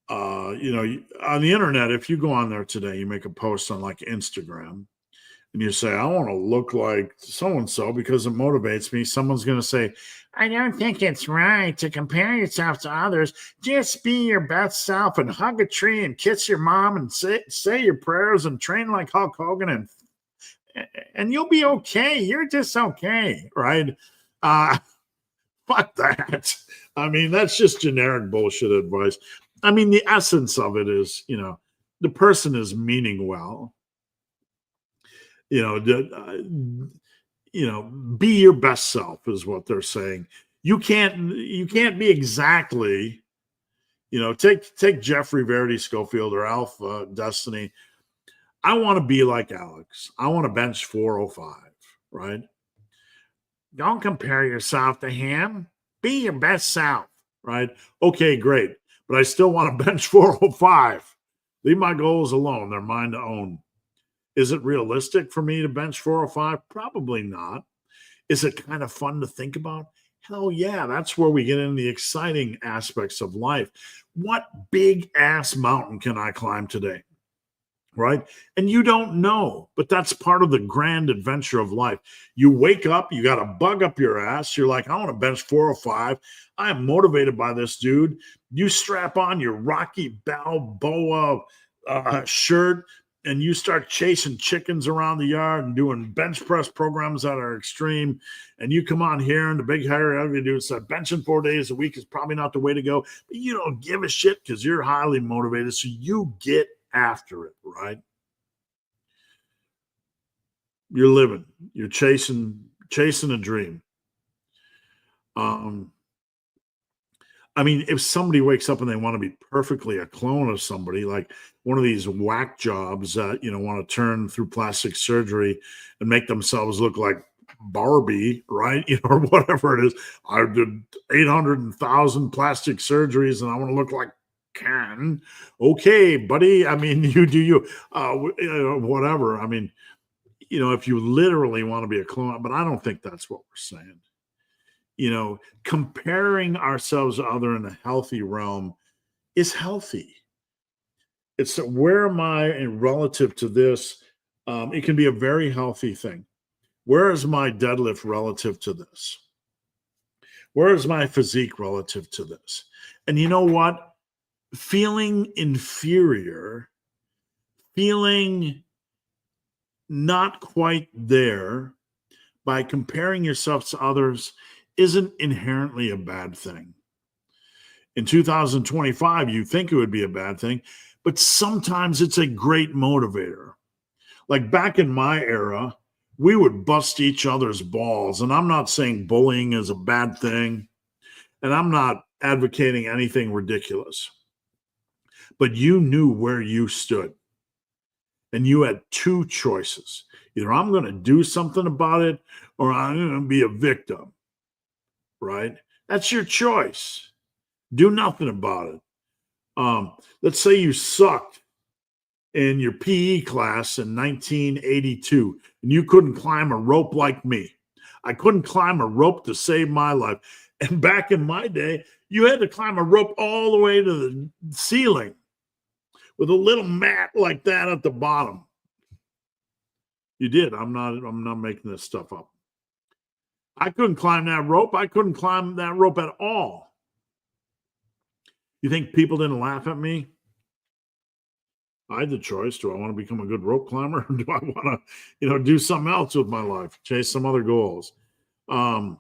on the internet, if you go on there today, you make a post on like Instagram and you say, I want to look like so-and-so because it motivates me. Someone's going to say, I don't think it's right to compare yourself to others. Just be your best self and hug a tree and kiss your mom and say your prayers and train like Hulk Hogan and you'll be okay. You're just okay, right? Fuck that. I mean, that's just generic bullshit advice. I mean, the essence of it is, the person is meaning well. Be your best self is what they're saying. You can't be exactly, take Jeffrey Verity Schofield or Alpha Destiny. I want to be like Alex. I want to bench 405, right? Don't compare yourself to him. Be your best self, right? Okay, great. But I still want to bench 405. Leave my goals alone. They're mine to own. Is it realistic for me to bench 405? Probably not. Is it kind of fun to think about? Hell yeah. That's where we get into the exciting aspects of life. What big ass mountain can I climb today? Right? And you don't know, but that's part of the grand adventure of life. You wake up, you got a bug up your ass. You're like, I want to bench 405. I am motivated by this dude. You strap on your Rocky Balboa shirt and you start chasing chickens around the yard and doing bench press programs that are extreme. And you come on here and the big hairy ugly dude said, benching 4 days a week is probably not the way to go. But you don't give a shit because you're highly motivated. So you get after it, right? You're living, you're chasing a dream. I mean, if somebody wakes up and they want to be perfectly a clone of somebody, like one of these whack jobs that, want to turn through plastic surgery and make themselves look like Barbie, right? Or whatever it is. I did 800,000 plastic surgeries and I want to look like Ken. Okay, buddy. I mean, you do you, whatever. I mean, if you literally want to be a clone, but I don't think that's what we're saying. Comparing ourselves to other in a healthy realm is healthy. It's where am I in relative to this? It can be a very healthy thing. Where is my deadlift relative to this? Where is my physique relative to this? And you know what? Feeling inferior, feeling not quite there by comparing yourself to others isn't inherently a bad thing. In 2025, you think it would be a bad thing, but sometimes it's a great motivator. Like back in my era, we would bust each other's balls. And I'm not saying bullying is a bad thing, and I'm not advocating anything ridiculous, but you knew where you stood. And you had two choices. Either I'm going to do something about it or I'm going to be a victim, right? That's your choice. Do nothing about it. Let's say you sucked in your PE class in 1982 and you couldn't climb a rope like me. I couldn't climb a rope to save my life. And back in my day, you had to climb a rope all the way to the ceiling with a little mat like that at the bottom. You did. I'm not making this stuff up. I couldn't climb that rope. I couldn't climb that rope at all. You think people didn't laugh at me? I had the choice. Do I want to become a good rope climber, or do I want to, do something else with my life, chase some other goals? I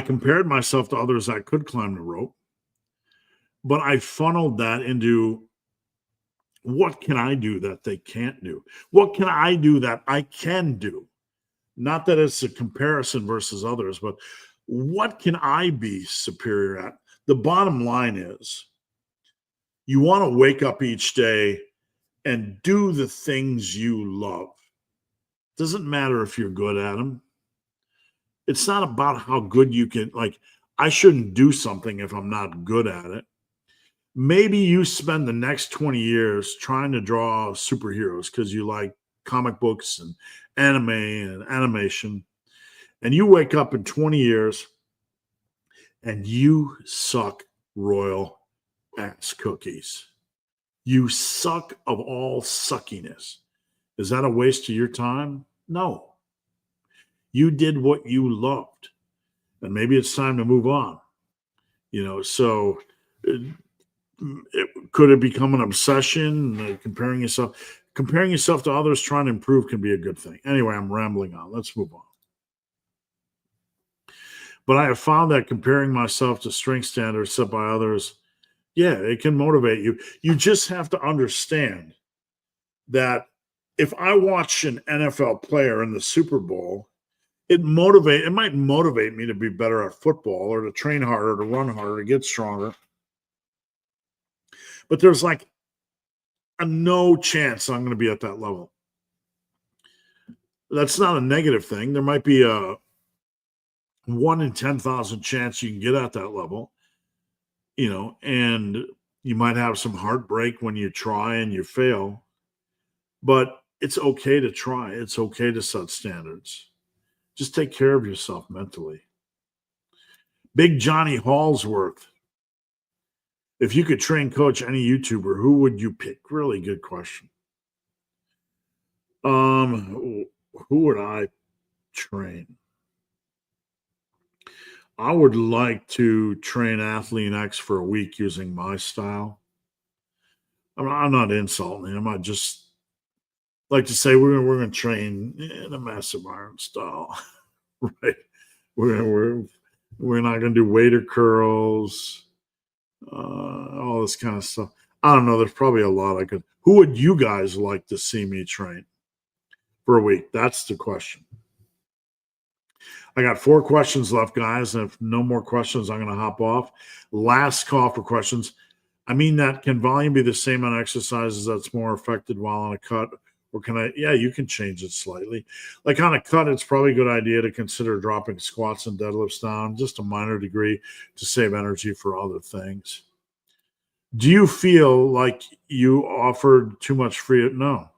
compared myself to others that could climb the rope, but I funneled that into what can I do that they can't do? What can I do that I can do? Not that it's a comparison versus others, but what can I be superior at? The bottom line is you want to wake up each day and do the things you love. Doesn't matter if you're good at them. It's not about how good you can, I shouldn't do something if I'm not good at it. Maybe you spend the next 20 years trying to draw superheroes because you like comic books and anime and animation. And you wake up in 20 years and you suck royal ass cookies. You suck of all suckiness. Is that a waste of your time? No. You did what you loved. And maybe it's time to move on. So could it become an obsession? Comparing yourself to others, trying to improve can be a good thing. Anyway, I'm rambling on. Let's move on. But I have found that comparing myself to strength standards set by others, it can motivate you. You just have to understand that if I watch an NFL player in the Super Bowl, it might motivate me to be better at football or to train harder, to run harder, to get stronger. But there's a no chance I'm going to be at that level. That's not a negative thing. There might be a 1 in 10,000 chance you can get at that level, and you might have some heartbreak when you try and you fail, but it's okay to try. It's okay to set standards. Just take care of yourself mentally. Big Johnny Hallsworth. If you could train coach any YouTuber, who would you pick? Really good question. Who would I train? I would like to train Athlete X for a week using my style. I'm not insulting him. I just like to say we're going to train in a massive iron style, right? We're not going to do waiter curls, all this kind of stuff. I don't know. There's probably a lot I could. Who would you guys like to see me train for a week? That's the question. I got 4 questions left, guys. And if no more questions, I'm going to hop off. Last call for questions. I mean, can volume be the same on exercises that's more effective while on a cut? Or can I? Yeah, you can change it slightly. Like on a cut, it's probably a good idea to consider dropping squats and deadlifts down just a minor degree to save energy for other things. Do you feel like you offered too much free? No,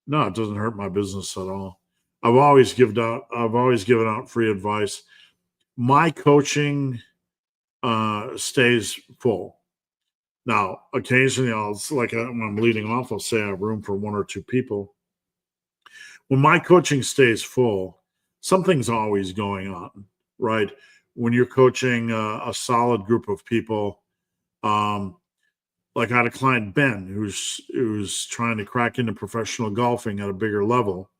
it doesn't hurt my business at all. I've always given out free advice. My coaching stays full. Now, occasionally, when I'm leading off, I'll say I have room for 1 or 2 people. When my coaching stays full, something's always going on, right? When you're coaching a solid group of people, like I had a client, Ben, who's trying to crack into professional golfing at a bigger level.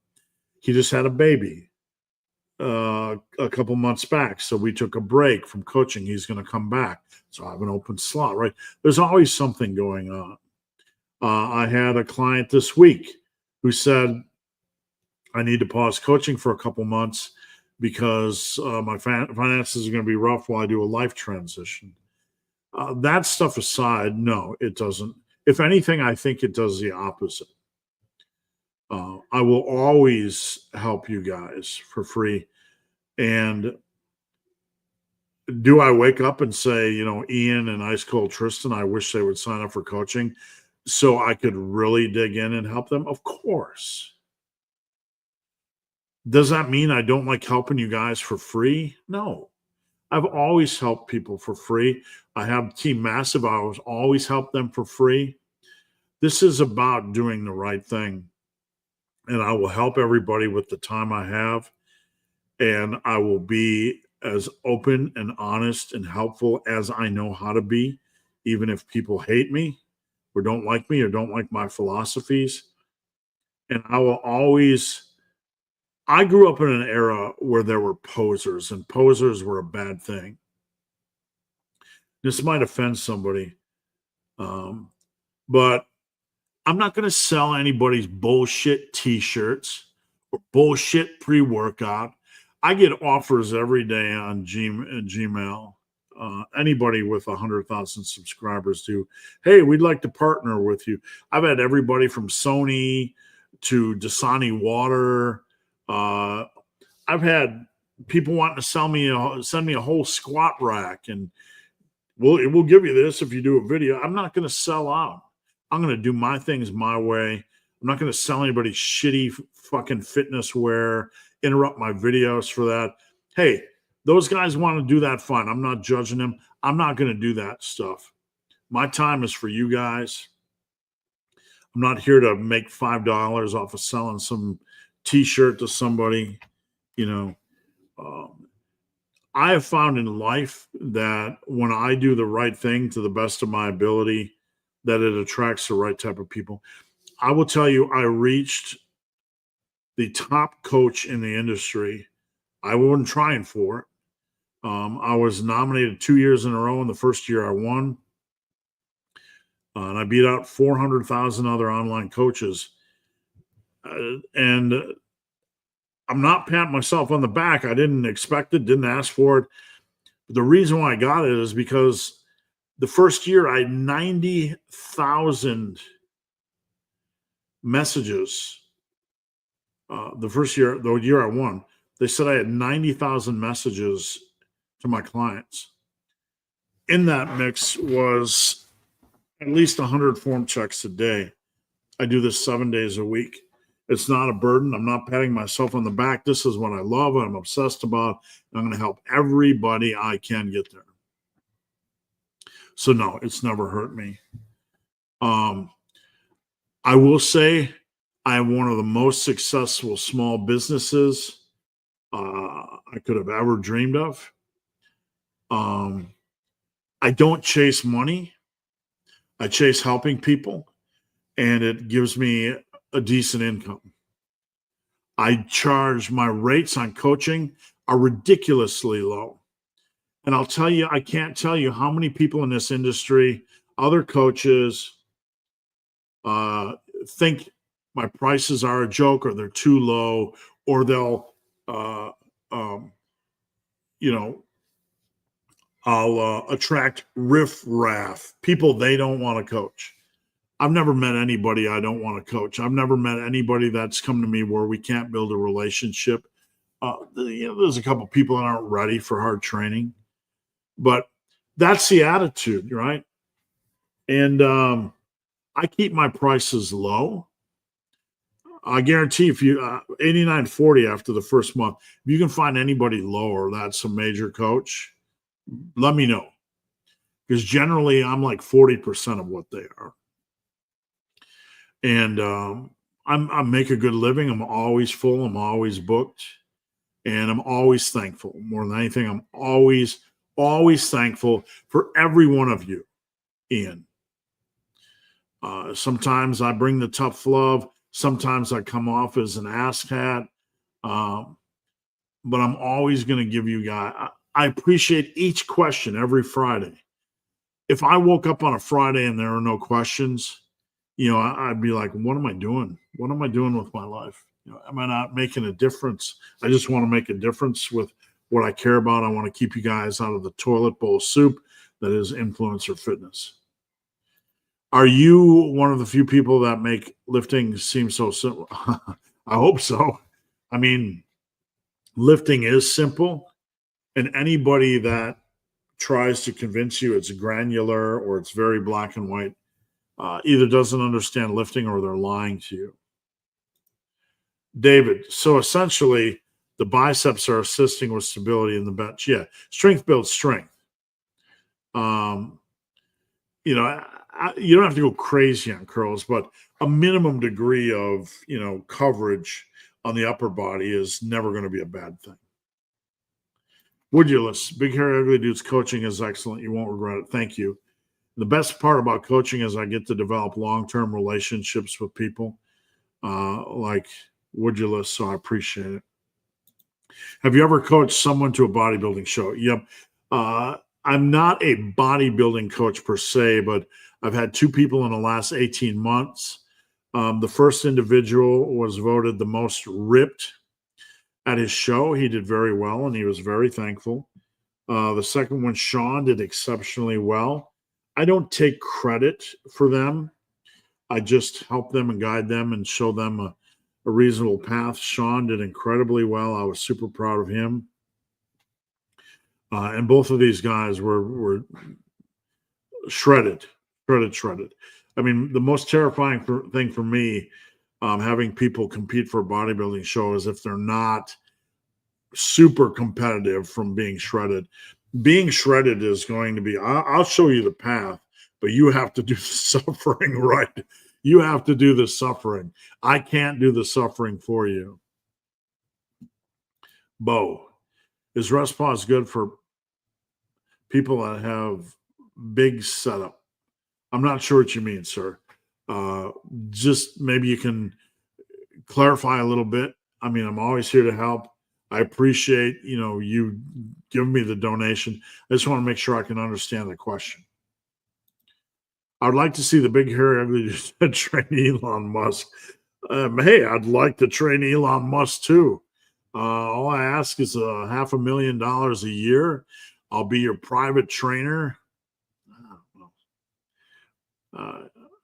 He just had a baby. a couple months back. So we took a break from coaching. He's going to come back. So I have an open slot, right? There's always something going on. I had a client this week who said, I need to pause coaching for a couple months because my finances are going to be rough while I do a life transition. That stuff aside, no, it doesn't. If anything, I think it does the opposite. I will always help you guys for free. And do I wake up and say, Ian and Ice Cold Tristan, I wish they would sign up for coaching so I could really dig in and help them? Of course. Does that mean I don't like helping you guys for free? No. I've always helped people for free. I have Team Massive. I always help them for free. This is about doing the right thing. And I will help everybody with the time I have. And I will be as open and honest and helpful as I know how to be, even if people hate me or don't like me or don't like my philosophies. And I will always, I grew up in an era where there were posers, and posers were a bad thing. This might offend somebody, but I'm not going to sell anybody's bullshit t-shirts or bullshit pre-workout. I get offers every day on Gmail. Anybody with 100,000 subscribers do. Hey, we'd like to partner with you. I've had everybody from Sony to Dasani Water. I've had people wanting to send me a whole squat rack, and we'll give you this if you do a video. I'm not going to sell out. I'm going to do my things my way. I'm not going to sell anybody shitty fucking fitness wear, interrupt my videos for that. Hey, those guys want to do that, fine. I'm not judging them. I'm not going to do that stuff. My time is for you guys. I'm not here to make $5 off of selling some t-shirt to somebody. I have found in life that when I do the right thing to the best of my ability, that it attracts the right type of people. I will tell you, I reached the top coach in the industry. I wasn't trying for it. I was nominated 2 years in a row, and the first year I won. And I beat out 400,000 other online coaches. And I'm not patting myself on the back. I didn't expect it, didn't ask for it. But the reason why I got it is because the first year I had 90,000 messages. The year I won, they said I had 90,000 messages to my clients. In that mix was at least 100 form checks a day. I do this 7 days a week. It's not a burden. I'm not patting myself on the back. This is what I love, what I'm obsessed about. I'm going to help everybody I can get there. So no, it's never hurt me. I will say I am one of the most successful small businesses I could have ever dreamed of. I don't chase money. I chase helping people, and it gives me a decent income. I charge, my rates on coaching are ridiculously low. And I'll tell you, I can't tell you how many people in this industry, other coaches, think my prices are a joke, or they're too low, or they'll, I'll attract riff-raff, people they don't want to coach. I've never met anybody I don't want to coach. I've never met anybody that's come to me where we can't build a relationship. There's a couple people that aren't ready for hard training, but that's the attitude, right? And I keep my prices low. I guarantee if you $89.40 after the first month, if you can find anybody lower, that's a major coach. Let me know, because generally I'm like 40% of what they are. And I make a good living. I'm always full. I'm always booked, and I'm always thankful. More than anything, I'm always thankful for every one of you, Ian. Sometimes I bring the tough love. Sometimes I come off as an asshat. but I'm always going to give you guys. I appreciate each question every Friday. If I woke up on a Friday and there are no questions, I'd be like, what am I doing? What am I doing with my life? Am I not making a difference? I just want to make a difference with what I care about. I want to keep you guys out of the toilet bowl soup that is influencer fitness. Are you one of the few people that make lifting seem so simple? I hope so. I mean, lifting is simple, and anybody that tries to convince you it's granular or it's very black and white either doesn't understand lifting or they're lying to you. David, so essentially the biceps are assisting with stability in the bench. Yeah, strength builds strength. You don't have to go crazy on curls, but a minimum degree of, coverage on the upper body is never going to be a bad thing. Woodulus, Big Hair Ugly Dudes coaching is excellent. You won't regret it. Thank you. The best part about coaching is I get to develop long-term relationships with people like Woodulus, so I appreciate it. Have you ever coached someone to a bodybuilding show? Yep. I'm not a bodybuilding coach per se, but I've had two people in the last 18 months. The first individual was voted the most ripped at his show. He did very well, and he was very thankful. The second one, Sean, did exceptionally well. I don't take credit for them. I just help them and guide them and show them a reasonable path. Sean did incredibly well. I was super proud of him. And both of these guys were shredded. I mean, the most terrifying thing for me, having people compete for a bodybuilding show, is if they're not super competitive from being shredded. Being shredded is going to be, I'll show you the path, but you have to do the suffering, right? You have to do the suffering. I can't do the suffering for you. Bo, is rest pause good for people that have big setup? I'm not sure what you mean, sir. Just maybe you can clarify a little bit. I mean, I'm always here to help. I appreciate, you giving me the donation. I just want to make sure I can understand the question. I would like to see the Big Hair Ugly train Elon Musk. Hey, I'd like to train Elon Musk too. All I ask is $500,000 a year. I'll be your private trainer.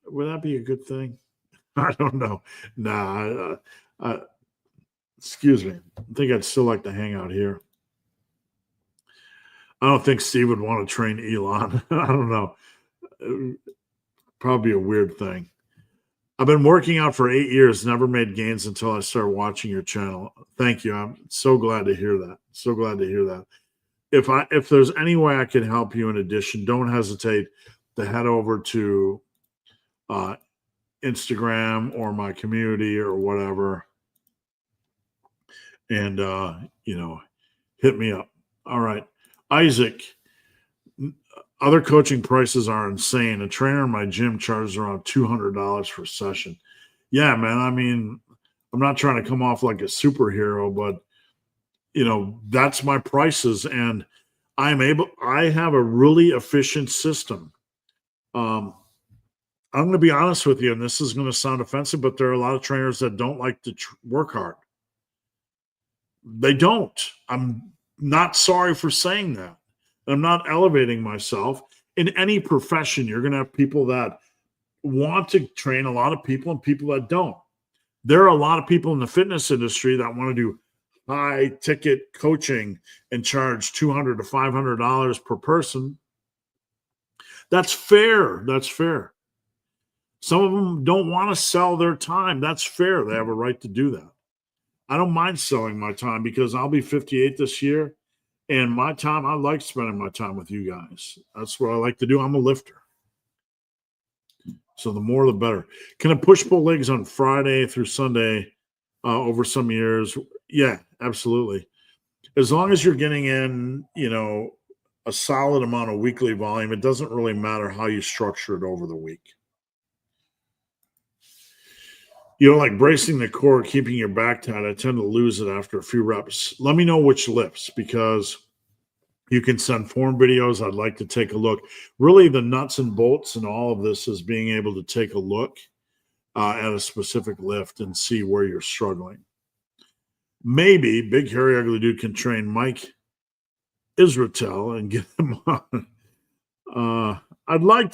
Would that be a good thing? I don't know. Nah. Excuse me. I think I'd still like to hang out here. I don't think Steve would want to train Elon. I don't know. Probably a weird thing. I've been working out for 8 years, never made gains until I started watching your channel. Thank you. I'm so glad to hear that. So glad to hear that. If there's any way I can help you in addition, don't hesitate to head over to Instagram or my community or whatever, and hit me up. All right, Isaac. Other coaching prices are insane. A trainer in my gym charges around $200 for a session. Yeah, man. I mean, I'm not trying to come off like a superhero, but that's my prices, and I have a really efficient system. I'm going to be honest with you, and this is going to sound offensive, but there are a lot of trainers that don't like to work hard. They don't. I'm not sorry for saying that. I'm not elevating myself. In any profession, you're going to have people that want to train a lot of people and people that don't. There are a lot of people in the fitness industry that want to do high ticket coaching and charge $200 to $500 per person. That's fair. That's fair. Some of them don't want to sell their time. That's fair. They have a right to do that. I don't mind selling my time because I'll be 58 this year. And my time, I like spending my time with you guys. That's what I like to do. I'm a lifter. So the more, the better. Can I push-pull legs on Friday through Sunday over some years? Yeah, absolutely. As long as you're getting in, a solid amount of weekly volume, it doesn't really matter how you structure it over the week. like bracing the core, keeping your back tight, I tend to lose it after a few reps. Let me know which lifts, because you can send form videos. I'd like to take a look. Really, the nuts and bolts and all of this is being able to take a look at a specific lift and see where you're struggling. Maybe Big Hairy Ugly Dude can train Mike Israetel and get him on. I'd like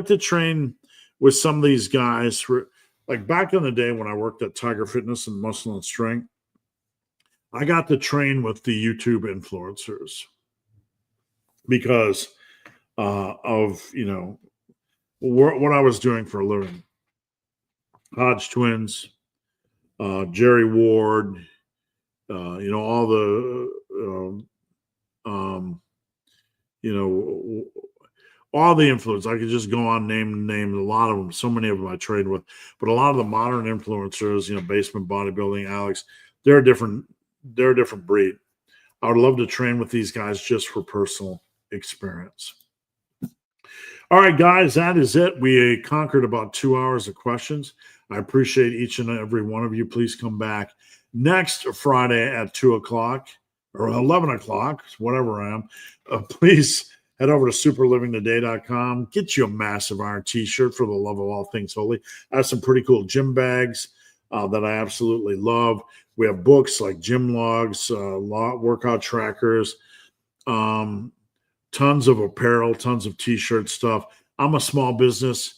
to train with some of these guys. Like back in the day when I worked at Tiger Fitness and Muscle and Strength, I got to train with the YouTube influencers because of what I was doing for a living. Hodge Twins, Jerry Ward, all the all the influencers. I could just go on name a lot of them. So many of them I trained with, but a lot of the modern influencers, Basement Bodybuilding, Alex, they're a different breed. I would love to train with these guys just for personal experience. All right, guys, that is it. We conquered about 2 hours of questions. I appreciate each and every one of you. Please come back next Friday at 2 o'clock or 11 o'clock, whatever I am. Please head over to superlivingtoday.com. Get you a Massive Iron t-shirt for the love of all things holy. I have some pretty cool gym bags that I absolutely love. We have books like gym logs, workout trackers, tons of apparel, tons of t-shirt stuff. I'm a small business.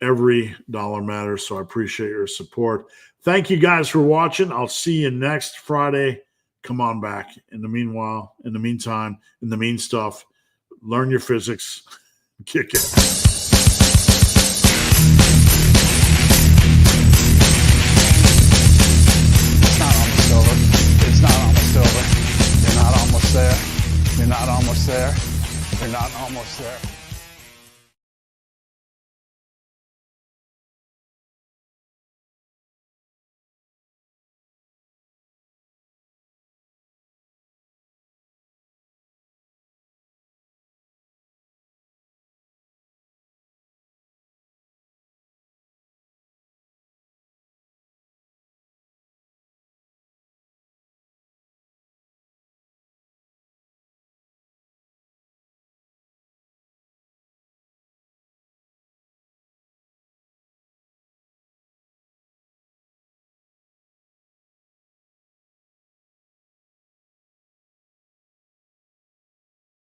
Every dollar matters, so I appreciate your support. Thank you guys for watching. I'll see you next Friday. Come on back. In the meantime, in the mean stuff, learn your physics, kick it. It's not almost over. It's not almost over. You're not almost there. You're not almost there. You're not almost there.